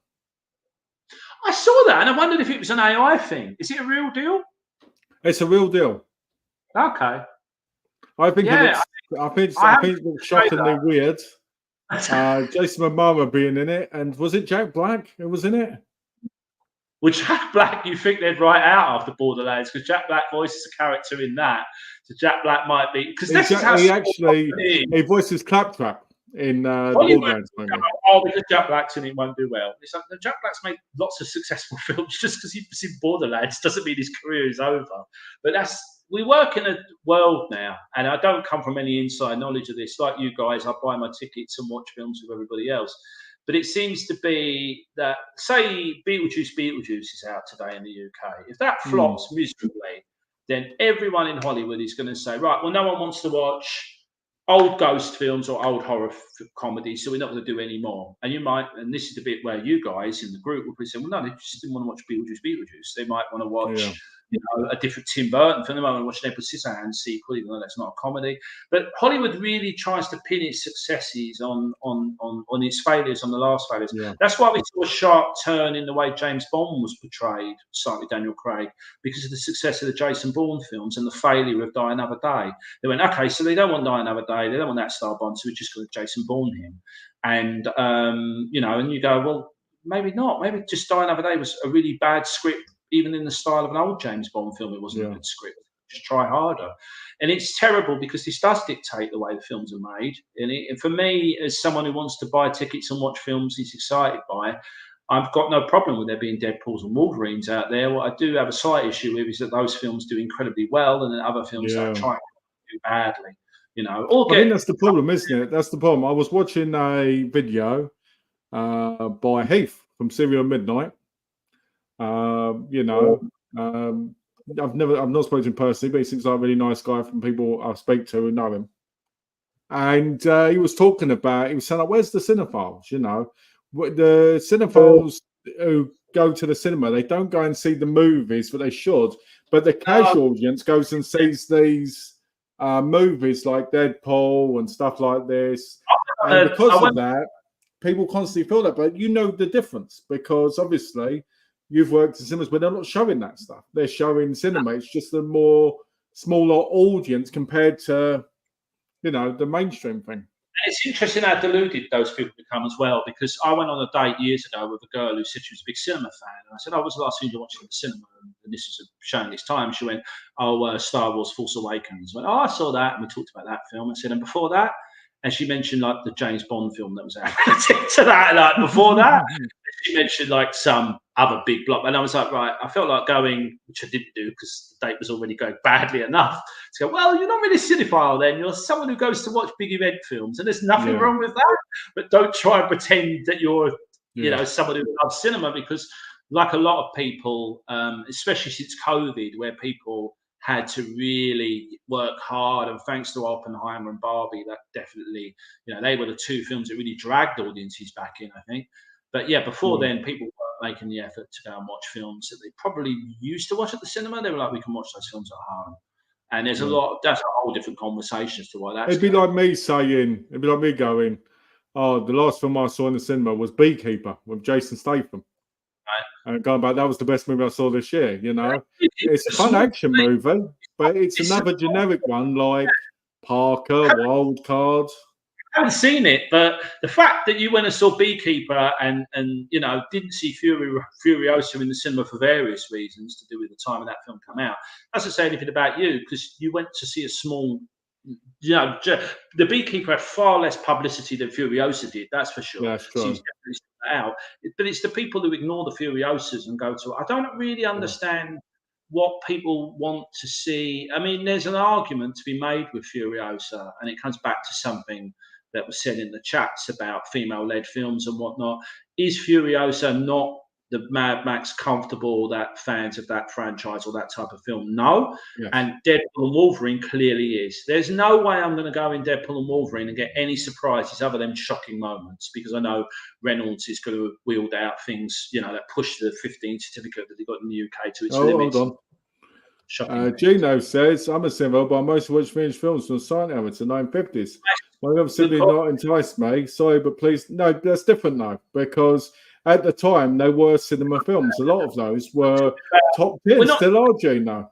I saw that and I wondered if it was an AI thing. Is it a real deal? It's a real deal. Okay. I think it Yeah, looks. I I haven't think it looks seen the shockingly weird. trailer. Jason Momoa being in it, and was it Jack Black who was in it? Well, Jack Black, you think they'd write out after Borderlands because Jack Black voices a character in that. So Jack Black might be because this is how He small actually it is. he voices Claptrap in the Hollywood, Borderlands movie. oh, because Jack Black's in it won't do well. It's like, no, Jack Black's made lots of successful films. Just because he's in Borderlands doesn't mean his career is over. But we work in a world now, and I don't come from any inside knowledge of this. Like you guys, I buy my tickets and watch films with everybody else. But it seems to be that, say, Beetlejuice is out today in the UK. If that flops miserably, then everyone in Hollywood is going to say, right, well, no one wants to watch old ghost films or old horror comedies, so we're not going to do any more. And you might, and this is the bit where you guys in the group will be saying, well, no, they just didn't want to watch Beetlejuice. They might want to watch, a different Tim Burton film. They might want to watch an Edward Scissorhands sequel, even though that's not a comedy. But Hollywood really tries to pin its successes on its failures, on the last failures. Yeah. That's why we saw a sharp turn in the way James Bond was portrayed, slightly Daniel Craig, because of the success of the Jason Bourne films and the failure of Die Another Day. They went, okay, so they don't want Die Another Day, they don't want that style Bond, so we're just going to Jason Bourne him. And, and you go, well, maybe not. Maybe just Die Another Day was a really bad script, even in the style of an old James Bond film. It wasn't a good script. Just try harder. And it's terrible because this does dictate the way the films are made. And for me, as someone who wants to buy tickets and watch films he's excited by, I've got no problem with there being Deadpools and Wolverines out there. What I do have a slight issue with is that those films do incredibly well, and then other films that are trying to do badly. I think that's the problem, isn't it? That's the problem. I was watching a video by Heath from Serial Midnight. I've not spoken to him personally, but he seems like a really nice guy from people I speak to who know him. And he was talking about, he was saying, like, where's the cinephiles? The cinephiles who go to the cinema, they don't go and see the movies, but they should. But the casual audience goes and sees these movies like Deadpool and stuff like this. And because of that, people constantly feel that. But you know the difference, because obviously you've worked in cinemas, but they're not showing that stuff. They're showing cinema. It's just a more smaller audience compared to, the mainstream thing. It's interesting how deluded those people become as well, because I went on a date years ago with a girl who said she was a big cinema fan. And I said, what's the last thing you watched in the cinema? And this was showing this time. She went, Star Wars Force Awakens. I went, I saw that. And we talked about that film. I said, and before that? And she mentioned like the James Bond film that was out to that. Like before that, she mentioned like some other big block. And I was like, right, I felt like going, which I didn't do because the date was already going badly enough, to go, well, you're not really a cinephile then. You're someone who goes to watch big event films. And there's nothing wrong with that. But don't try and pretend that you're, someone who loves cinema, because like a lot of people, especially since COVID, where people had to really work hard, and thanks to Oppenheimer and Barbie, that definitely, they were the two films that really dragged audiences back in, I think. But before then, people weren't making the effort to go and watch films that they probably used to watch at the cinema. They were like, we can watch those films at home. And there's that's a whole different conversation as to why that's. It'd be like me going, oh, the last film I saw in the cinema was Beekeeper with Jason Statham. And going back, that was the best movie I saw this year. It's a fun action movie, but it's another generic one like Parker, Wild Card. I haven't seen it, but the fact that you went and saw Beekeeper and didn't see Furiosa in the cinema for various reasons to do with the time of that film come out, doesn't say anything about you, because you went to see a small. The Beekeeper had far less publicity than Furiosa did. That's for sure. That's true. Seems out, but it's the people who ignore the Furiosas and go to. I don't really understand what people want to see. I mean, there's an argument to be made with Furiosa, and it comes back to something that was said in the chats about female-led films and whatnot. Is Furiosa not the Mad Max comfortable that fans of that franchise or that type of film? No. Yes. And Deadpool and Wolverine clearly is. There's no way I'm going to go in Deadpool and Wolverine and get any surprises other than shocking moments, because I know Reynolds is going to wield out things, that push the 15 certificate that they got in the UK to its limits. Hold on. Gino says, I'm a cinema, but I mostly watch French films from Silent Hour to 950s. Well, I've simply not enticed me. Sorry, but please. No, that's different now, because at the time, they were cinema films. A lot of those were top tier. Still are, Gino.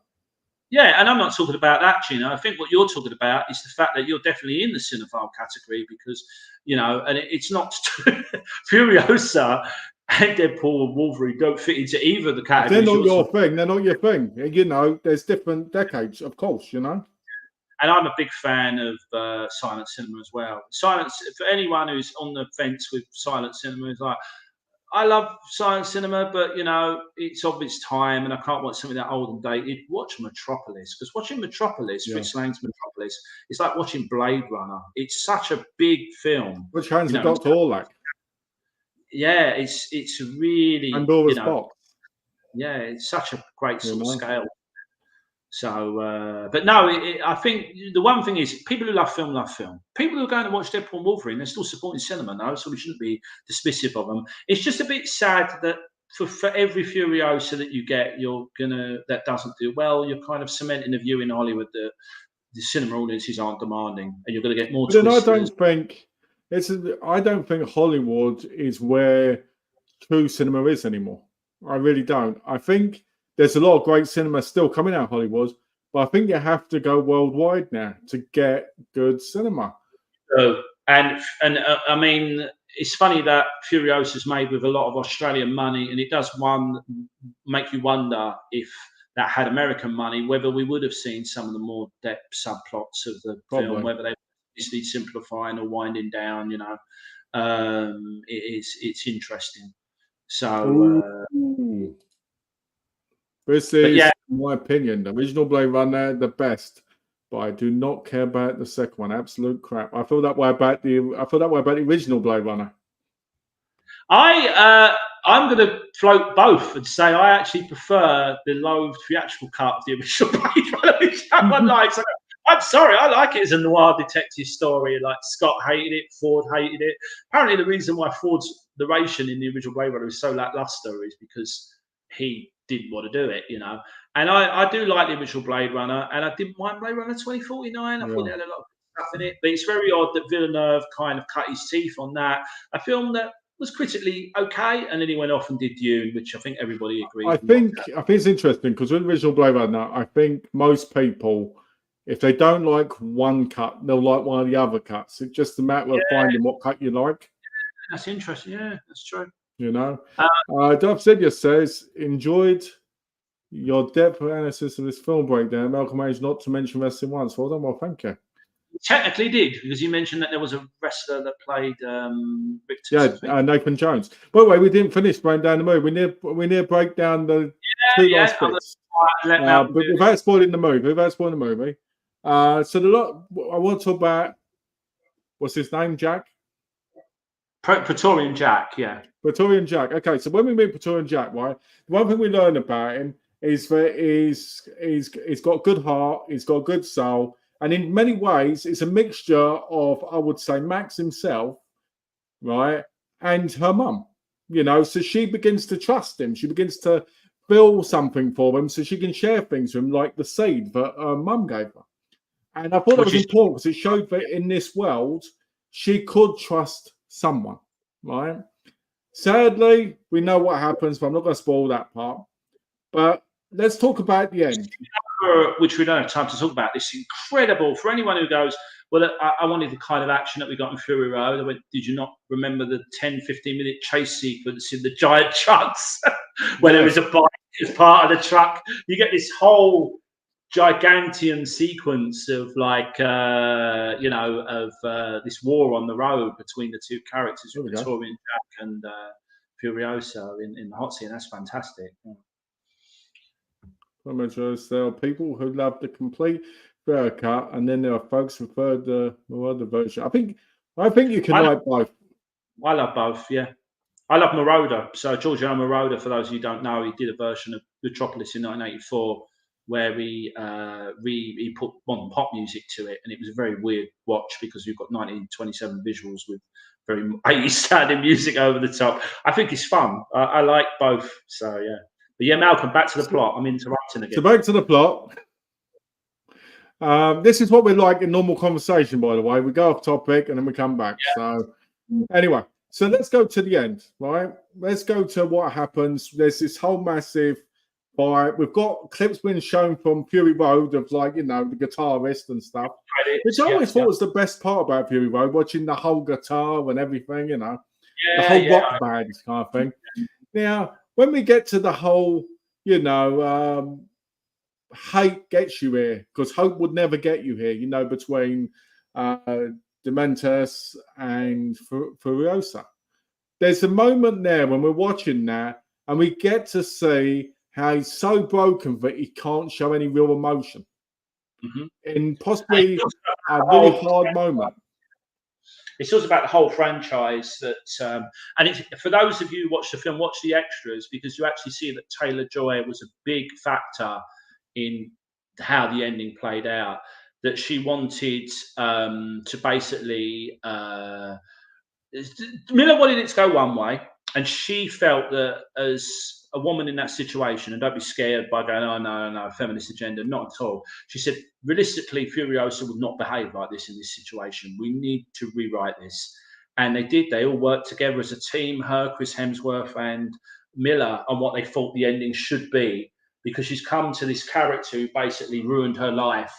Yeah, and I'm not talking about that, Gina. I think what you're talking about is the fact that you're definitely in the cinephile category because, and it's not Furiosa and Deadpool and Wolverine don't fit into either of the If they're categories not you're your talking. thing, they're not your thing. There's different decades, of course, And I'm a big fan of silent cinema as well. Silence, for anyone who's on the fence with silent cinema, is like, I love silent cinema, but it's of its time, and I can't watch something that old and dated. Watch Metropolis, because watching Metropolis, Yeah. Fritz Lang's Metropolis, it's like watching Blade Runner. It's such a big film. Which hands of Dr. Orlac? Yeah, it's really, Pandora's Box. yeah, it's such a great sort of know? scale. So, but no, I think the one thing is people who love film. People who are going to watch Deadpool and Wolverine, they're still supporting cinema now, so we shouldn't be dismissive of them. It's just a bit sad that for every Furiosa that you get, that doesn't do well, you're kind of cementing a view in Hollywood that the cinema audiences aren't demanding, and you're going to get more But then twisters. I don't think Hollywood is where true cinema is anymore. I really don't. I think there's a lot of great cinema still coming out of Hollywood, but I think you have to go worldwide now to get good cinema. And I mean, it's funny that Furiosa is made with a lot of Australian money, and it does make you wonder if that had American money, whether we would have seen some of the more depth subplots of the film, whether they were simplifying or winding down. It's interesting. So, this is my opinion. The original Blade Runner, the best. But I do not care about the second one. Absolute crap. I feel that way about the original Blade Runner. I'm going to float both and say I actually prefer the loathed theatrical cut of the original Blade Runner, which no one likes. I'm sorry, I like it as a noir detective story. Like Scott hated it, Ford hated it. Apparently, the reason why Ford's narration in the original Blade Runner is so lackluster is because he didn't want to do it, And I do like the original Blade Runner, and I didn't mind Blade Runner 2049. I thought it had a lot of stuff in it, but it's very odd that Villeneuve kind of cut his teeth on that. A film that was critically okay, and then he went off and did Dune, which I think everybody agrees. I think it's interesting because with the original Blade Runner, I think most people, if they don't like one cut, they'll like one of the other cuts. It's just a matter of finding what cut you like. That's interesting. Yeah, that's true. Dove Sidya says, enjoyed your depth analysis of this film breakdown. Malcolm managed not to mention wrestling once. Well done. Well, thank you. Technically did, because you mentioned that there was a wrestler that played Victus. Nathan Jones. By the way, we didn't finish breaking down the movie. We near break down the two last bits. But without spoiling the movie. So I want to talk about, what's his name, Jack? Praetorian Jack, yeah. Praetorian Jack. Okay, so when we meet Praetorian Jack, right, the one thing we learn about him is that he's got a good heart, he's got a good soul, and in many ways, it's a mixture of, I would say, Max himself, right, and her mum. So she begins to trust him. She begins to feel something for him, so she can share things with him, like the seed that her mum gave her. And I thought that was important because it showed that in this world, she could trust someone, right? Sadly, we know what happens, but I'm not going to spoil that part. But let's talk about the end. Which we don't have time to talk about. It's incredible for anyone who goes, well, I wanted the kind of action that we got in Fury Road. I went, did you not remember the 10, 15-minute chase sequence in the giant trucks where there was a bike as part of the truck? You get this whole gigantean sequence of this war on the road between the two characters, Victorian Jack and Furiosa in the hot scene. That's fantastic. There are people who love the complete cut, and then there are folks who prefer the other version. I think you can like both. I love both. Yeah, I love Moroder. So Giorgio Moroder, for those of you who don't know, he did a version of Metropolis in 1984 where he put modern pop music to it, and it was a very weird watch because you've got 1927 visuals with very 80s sounding music over the top. I think it's fun. I like both. So yeah. But yeah, Malcolm, back to the plot. I'm interrupting again. So back to the plot. This is what we're like in normal conversation, by the way. We go off topic and then we come back. Yeah. So anyway, so let's go to the end, right? Let's go to what happens. There's this whole massive fight. We've got clips being shown from Fury Road of, like, you know, the guitarist and stuff, which I always thought was the best part about Fury Road, watching the whole guitar and everything, you know, the whole rock band kind of thing. Now, when we get to the whole, you know, hate gets you here, because hope would never get you here, you know, between Dementus and Furiosa. There's a moment there when we're watching that, and we get to see how he's so broken that he can't show any real emotion in possibly a really hard moment. It's also about the whole franchise that, and it's, for those of you who watch the film, watch the extras, because you actually see that Taylor-Joy was a big factor in how the ending played out. That she wanted to basically, Miller wanted it to go one way, and she felt that as a woman in that situation, and don't be scared by going, oh, no, feminist agenda, not at all. She said, realistically, Furiosa would not behave like this in this situation. We need to rewrite this. And they did. They all worked together as a team, her, Chris Hemsworth, and Miller, on what they thought the ending should be, because she's come to this character who basically ruined her life.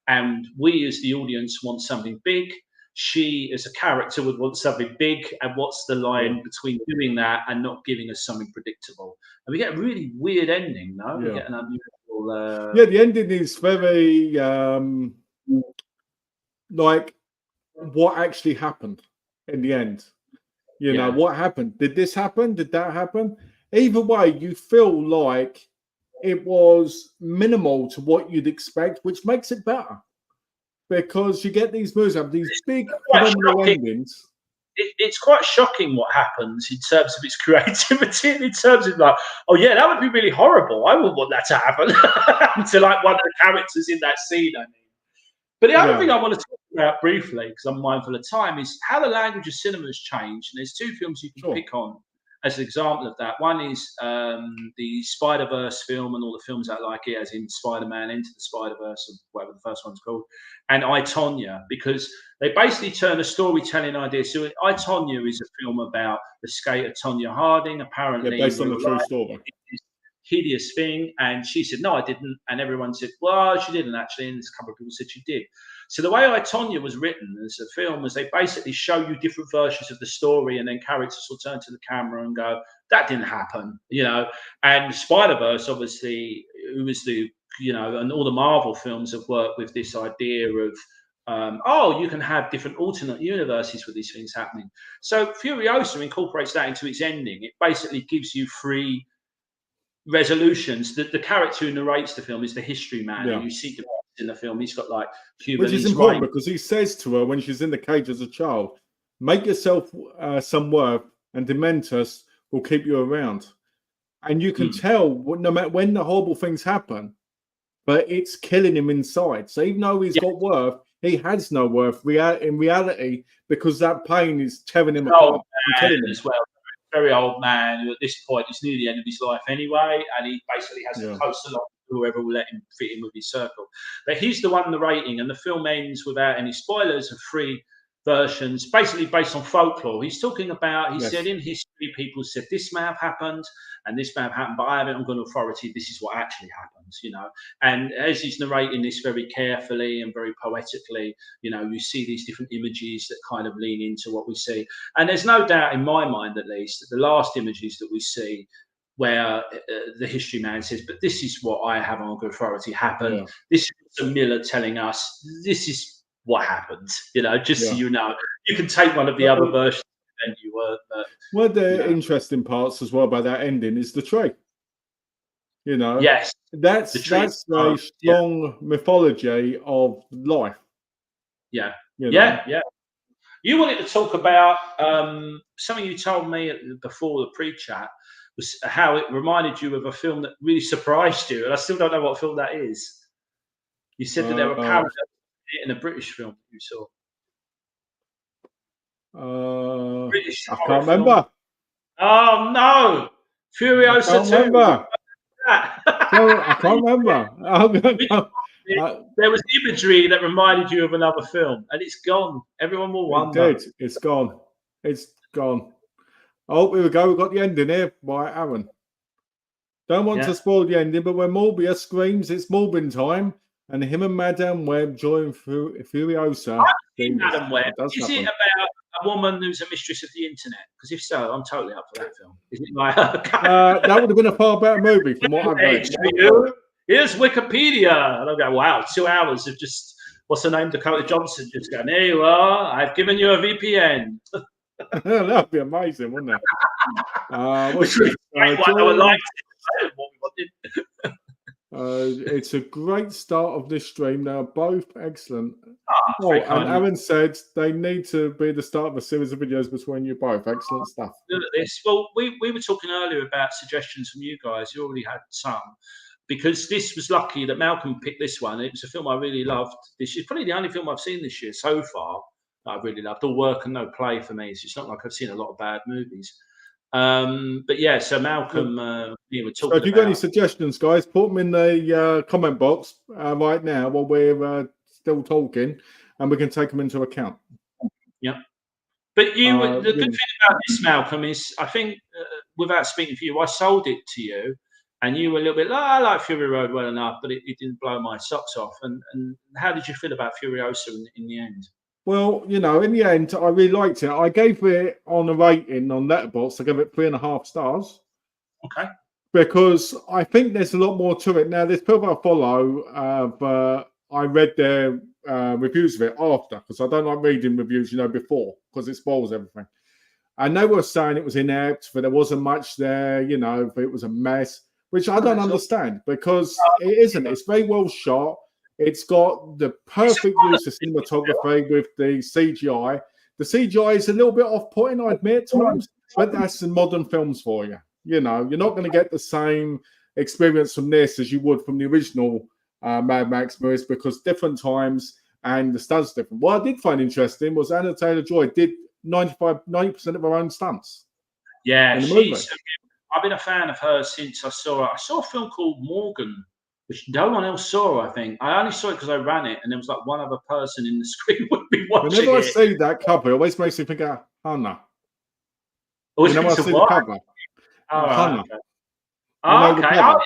And we, as the audience, want something big. She, as a character, would want something big. And what's the line between doing that and not giving us something predictable? And we get a really weird ending, no? We get an unusual. The ending is very like what actually happened in the end. You know, what happened? Did this happen? Did that happen? Either way, you feel like it was minimal to what you'd expect, which makes it better. Because you get these movies have these big phenomenal endings. It's quite shocking what happens in terms of its creativity, in terms of like, oh yeah, that would be really horrible. I wouldn't want that to happen to like one of the characters in that scene. I mean, but the other thing I want to talk about briefly, because I'm mindful of time, is how the language of cinema has changed. And there's two films you can pick on as an example of that. One is the Spider-Verse film and all the films that like it, as in Spider-Man, Into the Spider-Verse, or whatever the first one's called, and I, Tonya, because they basically turn a storytelling idea. So I, Tonya is a film about the skater Tonya Harding, apparently based on a true story. Hideous thing, and she said no, I didn't, and everyone said well, she didn't actually, and a couple of people said she did. So the way I, Tonya was written as a film was they basically show you different versions of the story, and then characters will turn to the camera and go, that didn't happen, you know. And Spider-Verse, obviously, it was the, you know, and all the Marvel films have worked with this idea of you can have different alternate universes with these things happening. So Furiosa incorporates that into its ending. It basically gives you three resolutions. That the character who narrates the film is the history man, and you see in the film he's got like human, which is important because he says to her when she's in the cage as a child, make yourself some worth, and Dementus will keep you around. And you can tell no matter when the horrible things happen, but it's killing him inside. So even though he's got worth, he has no worth in reality, because that pain is tearing him apart and killing him as well. Very old man who at this point is near the end of his life anyway, and he basically has to coast along whoever will let him fit in with his circle. But he's the one narrating, and the film ends without any spoilers of three versions, basically based on folklore. He's talking about, he said in history, people said this may have happened and this may have happened, but I have it on good authority, this is what actually happens, you know. And as he's narrating this very carefully and very poetically, you know, you see these different images that kind of lean into what we see. And there's no doubt in my mind, at least, that the last images that we see where the history man says, but this is what I have on good authority happened. This is Miller telling us this is what happened, you know, just so you know. You can take one of the other versions and you were. One of the interesting parts as well about that ending is the tree. You know, that's a strong mythology of life. Yeah, you know? You wanted to talk about something you told me before the pre-chat, was how it reminded you of a film that really surprised you, and I still don't know what film that is. You said that there were parallels in a British film you saw. I can't remember. Oh no, Furiosa 2. I can't remember. There was imagery that reminded you of another film, and it's gone. Everyone will wonder. It did. It's gone. It's gone. Oh, here we go. We've got the ending here by Aaron. Don't want Yeah. to spoil the ending, but when Morbius screams it's Morbin time, and him and Madame Web join Furiosa, Madam Web. it does Is it happen. about a woman who's a mistress of the internet? Because if so, I'm totally up for that film. Is it like That would have been a far better movie from what I've read. Here's Wikipedia, and I go, wow, 2 hours of just what's her name, Dakota Johnson, just going, here you are, I've given you a VPN. That'd be amazing, wouldn't it? Which was great, what we wanted. It's a great start of this stream. They are both excellent. And Aaron said they need to be the start of a series of videos between you both. Excellent stuff. Look at this. Well, we were talking earlier about suggestions from you guys. You already had some. Because this was lucky that Malcolm picked this one. It was a film I really loved this year. Probably the only film I've seen this year so far that I really loved. All work and no play for me. So it's not like I've seen a lot of bad movies. But yeah, so Malcolm, we were talking. So if you've got any suggestions, guys, put them in the comment box right now while we're still talking, and we can take them into account. Yeah. But the good thing about this, Malcolm, is I think without speaking for you, I sold it to you. And you were a little bit like, I like Fury Road well enough, but it didn't blow my socks off. And how did you feel about Furiosa in the end? Well, in the end, I really liked it. I gave it on a rating on Letterboxd. I gave it 3.5 stars. Okay. Because I think there's a lot more to it. Now, there's people I follow, but I read their reviews of it after, because I don't like reading reviews, before, because it spoils everything. And they were saying it was inept, but there wasn't much there, but it was a mess. Which I don't understand, because it isn't. It's very well shot. It's got the perfect use of cinematography with the CGI. The CGI is a little bit off-putting, I admit, at times, but that's the modern films for you. You're not going to get the same experience from this as you would from the original Mad Max movies, because different times and the stunts different. What I did find interesting was Anna Taylor-Joy did 90% of her own stunts. Yeah, I've been a fan of hers since I saw her. I saw a film called Morgan, which no one else saw, I think. I only saw it because I ran it, and there was like one other person in the screen would be watching it. Whenever I see that cover, it always makes me think of Hannah. Whenever I see the cover. Hannah. Okay.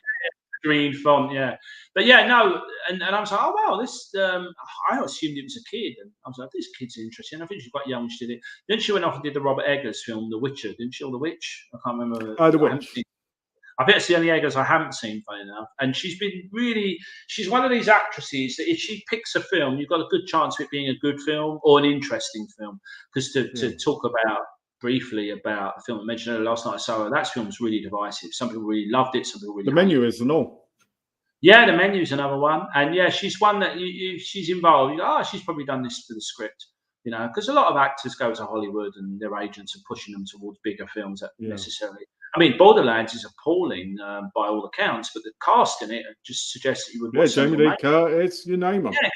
Green font, yeah. But yeah, no, and I was like, oh wow, this. I assumed it was a kid, and I was like, this kid's interesting. I think she's quite young when she did it. Then she went off and did the Robert Eggers film, The Witcher, didn't she? Or The Witch? I can't remember. The Witch. I bet it's the only Eggers I haven't seen, funny enough. And she's one of these actresses that if she picks a film, you've got a good chance of it being a good film or an interesting film. Because to talk briefly about a film I mentioned earlier last night, I saw that film was really divisive. Some people really loved it, some people really The Menu is and all. Yeah, The Menu's another one. And yeah, she's one that she's involved. You go, she's probably done this for the script. Because a lot of actors go to Hollywood and their agents are pushing them towards bigger films necessarily. I mean, Borderlands is appalling by all accounts, but the cast in it just suggests that you would watch. Jamie Lee Curtis, you name them. Yeah,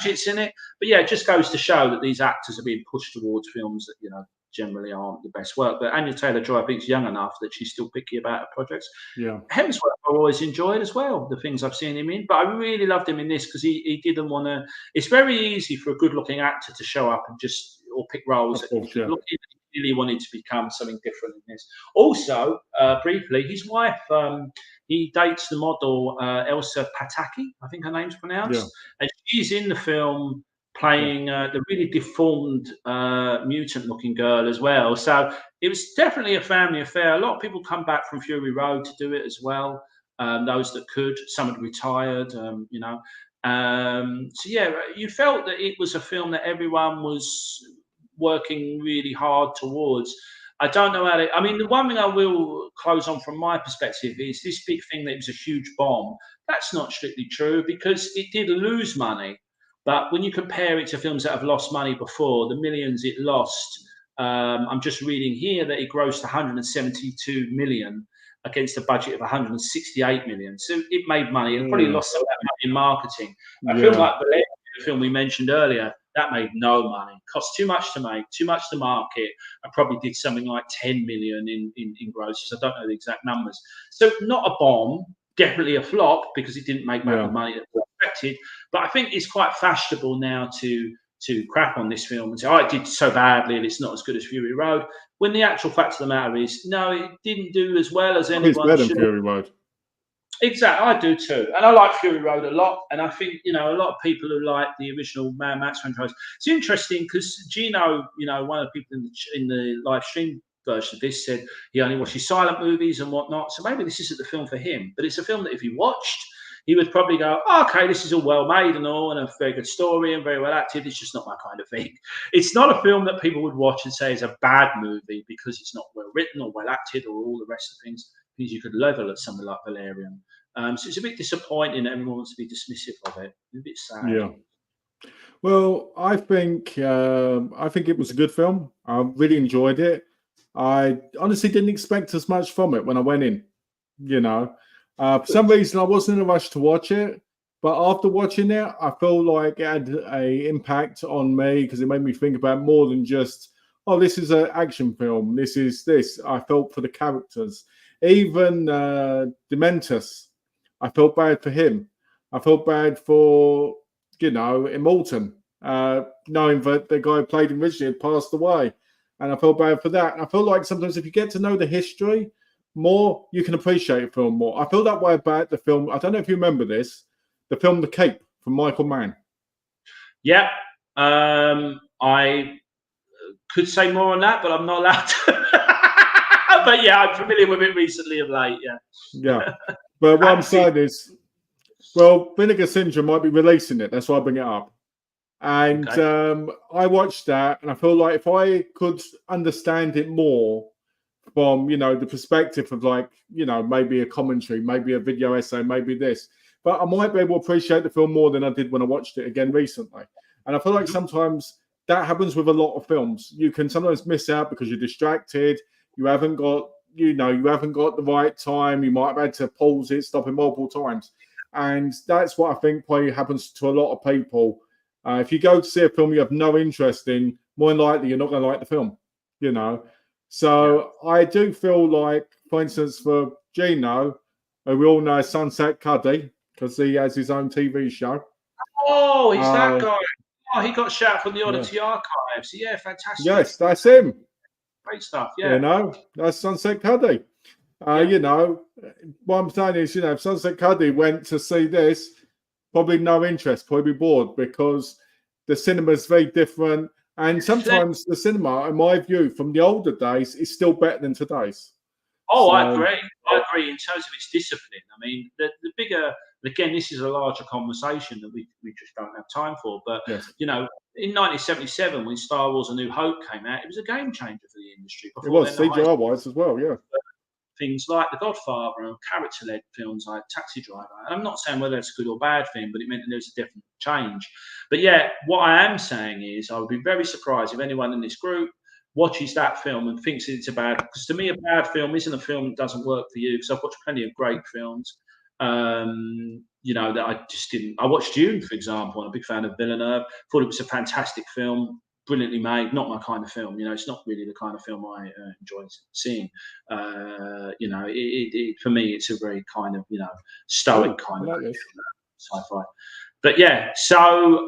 it's in it. But yeah, it just goes to show that these actors are being pushed towards films that generally aren't the best work. But Anya Taylor-Joy, I think, is young enough that she's still picky about her projects. Yeah, Hemsworth I've always enjoyed as well, the things I've seen him in. But I really loved him in this because he didn't want to. It's very easy for a good-looking actor to show up and or pick roles that he really wanted to become something different in this. Also, briefly, his wife, he dates the model Elsa Pataki, I think her name's pronounced, and she's in the film playing the really deformed mutant-looking girl as well. So it was definitely a family affair. A lot of people come back from Fury Road to do it as well. Those that could, some had retired, So yeah, you felt that it was a film that everyone was working really hard towards. I don't know how to. I mean, the one thing I will close on from my perspective is this big thing that it was a huge bomb. That's not strictly true because it did lose money. But when you compare it to films that have lost money before, the millions it lost, I'm just reading here that it grossed 172 million against a budget of 168 million. So it made money and probably lost some of that money in marketing. A film like Valeria, the film we mentioned earlier, that made no money. Cost too much to make, too much to market, and probably did something like 10 million in grosses. I don't know the exact numbers. So not a bomb, definitely a flop because it didn't make back the money that was expected. But I think it's quite fashionable now to crap on this film and say, it did so badly and it's not as good as Fury Road. When the actual fact of the matter is, no, it didn't do as well as anyone should. Fury Road. Exactly, I do too, and I like Fury Road a lot. And I think a lot of people who like the original Mad Max franchise. It's interesting because Gino, one of the people in the live stream version of this said he only watches silent movies and whatnot. So maybe this isn't the film for him. But it's a film that if he watched, he would probably go, oh, "Okay, this is all well made and all, and a very good story and very well acted. It's just not my kind of thing." It's not a film that people would watch and say is a bad movie because it's not well written or well acted or all the rest of things. Things you could level at something like Valerian. So it's a bit disappointing that everyone wants to be dismissive of it. It's a bit sad. Yeah. Well, I think it was a good film. I really enjoyed it. I honestly didn't expect as much from it when I went in. For some reason I wasn't in a rush to watch it, but after watching it, I feel like it had a impact on me because it made me think about more than just, oh, this is an action film. This is this. I felt for the characters, even Dementus. I felt bad for him. I felt bad for Immortan, knowing that the guy who played him originally had passed away. And I felt bad for that. And I feel like sometimes if you get to know the history more, you can appreciate a film more. I feel that way about the film. I don't know if you remember this, the film The Cape from Michael Mann. Yeah. I could say more on that, but I'm not allowed to. But yeah, I'm familiar with it recently of late, yeah. Yeah. But what I'm saying is, well, Vinegar Syndrome might be releasing it. That's why I bring it up. And I watched that, and I feel like if I could understand it more from, the perspective of maybe a commentary, maybe a video essay, maybe this, but I might be able to appreciate the film more than I did when I watched it again recently. And I feel like sometimes that happens with a lot of films. You can sometimes miss out because you're distracted. You haven't got, you haven't got the right time. You might have had to pause it, stop it multiple times. And that's what I think probably happens to a lot of people. If you go to see a film you have no interest in, more than likely you're not going to like the film, So I do feel like, for instance, for Gino, we all know Sunset Cuddy because he has his own TV show. Oh, he's that guy. Oh, he got shout from the Oddity Archives. Yeah, fantastic. Yes, that's him. Great stuff. Yeah. That's Sunset Cuddy. What I'm saying is, if Sunset Cuddy went to see this, probably no interest, probably be bored because the cinema is very different. And sometimes the cinema, in my view, from the older days, is still better than today's. Oh, I agree. I agree in terms of its discipline. I mean, the bigger, again, this is a larger conversation that we just don't have time for. But, in 1977, when Star Wars A New Hope came out, it was a game changer for the industry. It was, CGI-wise as well, yeah. Things like The Godfather and character-led films like Taxi Driver. And I'm not saying whether it's a good or bad thing, but it meant that there was a different change. But yeah, what I am saying is I would be very surprised if anyone in this group watches that film and thinks it's a bad, because to me a bad film isn't a film that doesn't work for you, because I've watched plenty of great films that I just didn't. I watched Dune, for example. I'm a big fan of Villeneuve. Thought it was a fantastic film, brilliantly made. Not my kind of film. It's not really the kind of film I enjoy seeing. For me, it's a very kind of stoic kind of sci-fi. But yeah, so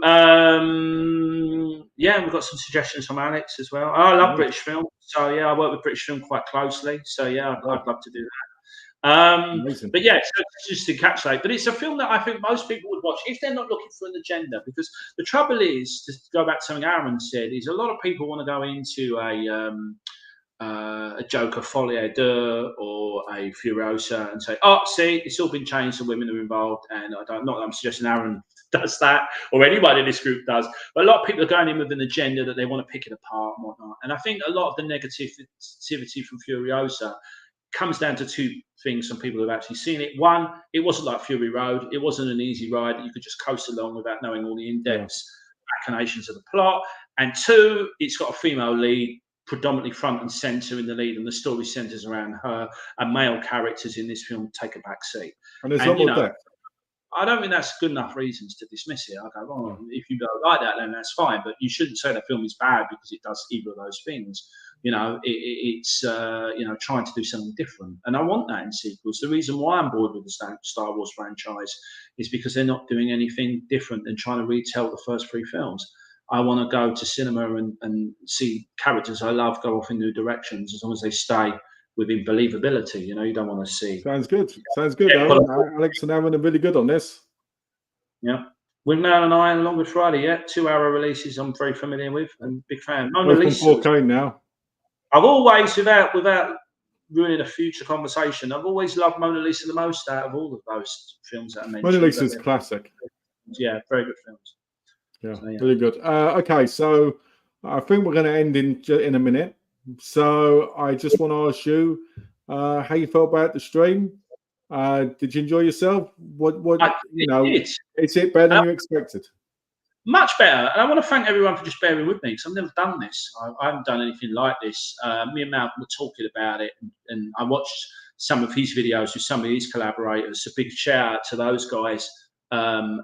we've got some suggestions from Alex as well. I love British film, so yeah, I work with British film quite closely. So yeah, I'd love to do that. But yeah, so just to encapsulate, but it's a film that I think most people would watch if they're not looking for an agenda. Because the trouble is, to go back to something Aaron said, is a lot of people want to go into a Joker Folie Deux or a Furiosa and say, oh, see, it's all been changed, the women are involved. And I'm suggesting Aaron does that or anyone in this group does, but a lot of people are going in with an agenda that they want to pick it apart and whatnot. And I think a lot of the negativity from Furiosa comes down to two things from people who've actually seen it. One, it wasn't like Fury Road. It wasn't an easy ride that you could just coast along without knowing all the in-depth machinations of the plot. And two, it's got a female lead, predominantly front and center in the lead, and the story centers around her, and male characters in this film take a back seat. And there's a lot more depth. I don't think that's good enough reasons to dismiss it. I go, well, if you don't like that, then that's fine. But you shouldn't say the film is bad because it does either of those things. It's trying to do something different. And I want that in sequels. The reason why I'm bored with the Star Wars franchise is because they're not doing anything different than trying to retell the first three films. I want to go to cinema and see characters I love go off in new directions as long as they stay believability. You don't want to see. Sounds good. Sounds good. Yeah, Alex and Aaron are really good on this. Yeah. Windmill and I, Along with Friday, 2-hour releases I'm very familiar with and big fan. Mona Both on Lisa. 4K now. I've always, without ruining a future conversation, I've always loved Mona Lisa the most out of all of those films that I mentioned. Mona Lisa's classic. Yeah, very good films. Yeah, So, yeah. really good. Okay, so I think we're going to end in a minute. So I just want to ask you how you felt about the stream. Did you enjoy yourself? What is it better than you expected? Much better. And I want to thank everyone for just bearing with me because I've never done this. I haven't done anything like this. Me and Malcolm were talking about it, and I watched some of his videos with some of his collaborators. So big shout out to those guys and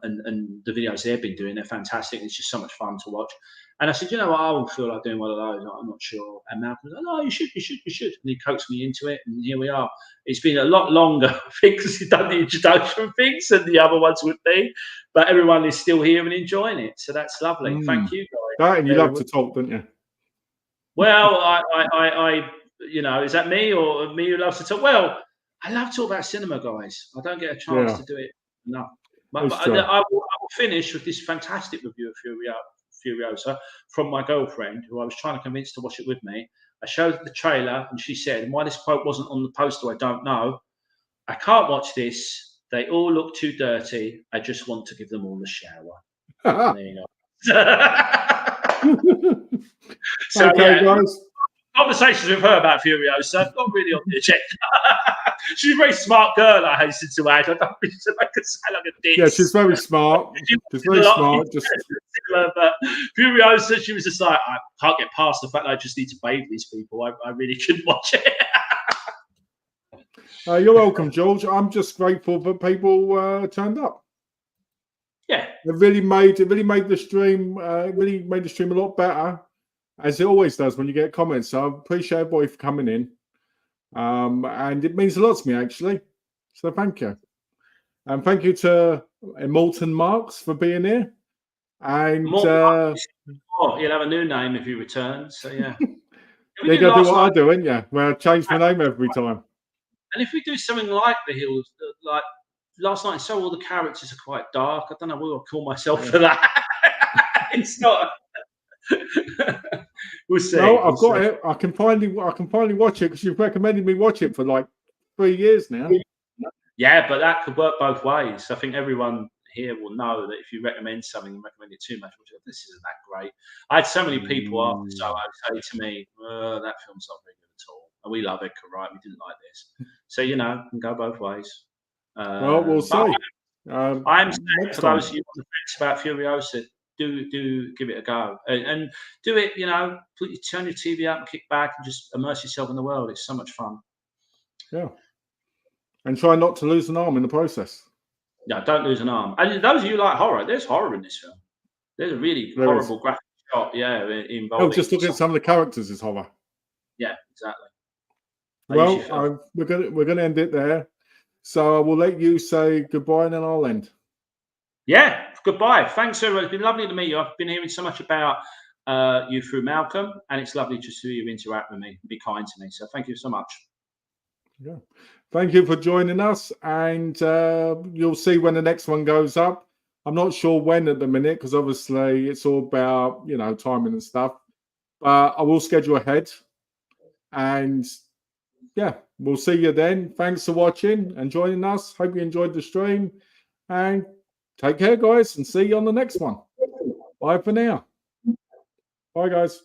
the videos they've been doing. They're fantastic. It's just so much fun to watch. And I said, I will feel like doing one of those. I'm not sure. And Malcolm was like, no, you should. And he coaxed me into it, and here we are. It's been a lot longer, I think, because he's done the introduction things and the other ones would be. But everyone is still here and enjoying it. So that's lovely. Thank you, guys. And you love to talk, don't you? Well, I is that me or me who loves to talk? Well, I love to talk about cinema, guys. I don't get a chance to do it enough. But I will finish with this fantastic review of Furiosa from my girlfriend, who I was trying to convince to watch it with me. I showed her the trailer, and she said, and why this quote wasn't on the poster, I don't know. I can't watch this. They all look too dirty. I just want to give them all a shower. There you go. So, okay, guys. Conversations with her about Furiosa, not really on the agenda. She's a very smart girl, I hasten to add. I don't mean to make her sound like a dick. Yeah, she's very smart. She's very smart. But Furiosa, she was just like, I can't get past the fact that I just need to bathe these people. I really couldn't watch it. You're welcome, George. I'm just grateful that people turned up. Yeah, it really made the stream. Really made the stream a lot better, as it always does when you get comments. So I appreciate everybody for coming in, and it means a lot to me actually. So thank you, and thank you to Immortan Marks for being here. And he'll have a new name if he returns. So yeah, they're gonna do what I do, ain't you? Where I change my name every time. And if we do something like the Hills, like last night, so all the characters are quite dark. I don't know what I'll call myself for that. It's not. We'll see. No, I've got it. I can finally watch it because you've recommended me watch it for like 3 years now. Yeah, but that could work both ways. I think everyone here will know that if you recommend something and recommend it too much, this isn't that great. I had so many people after say to me, that film's not very good at all. And we love Edgar Wright. We didn't like this. So, it can go both ways. Well, we'll see. I'm saying for those of you on the fence about Furiosa, do give it a go. And do it, turn your TV up and kick back and just immerse yourself in the world. It's so much fun. Yeah. And try not to lose an arm in the process. No, don't lose an arm. And those of you who like horror, there's horror in this film. There's a really horrible graphic shot, involving. Oh, just look at some of the characters is horror. Yeah, exactly. Well, we're gonna end it there. So I will let you say goodbye and then I'll end. Yeah, goodbye. Thanks, everyone. It's been lovely to meet you. I've been hearing so much about you through Malcolm, and it's lovely to see you interact with me and be kind to me. So thank you so much. Yeah. Thank you for joining us, and you'll see when the next one goes up. I'm not sure when at the minute because obviously it's all about timing and stuff. But I will schedule ahead, and yeah, we'll see you then. Thanks for watching and joining us. Hope you enjoyed the stream, and take care, guys, and see you on the next one. Bye for now. Bye, guys.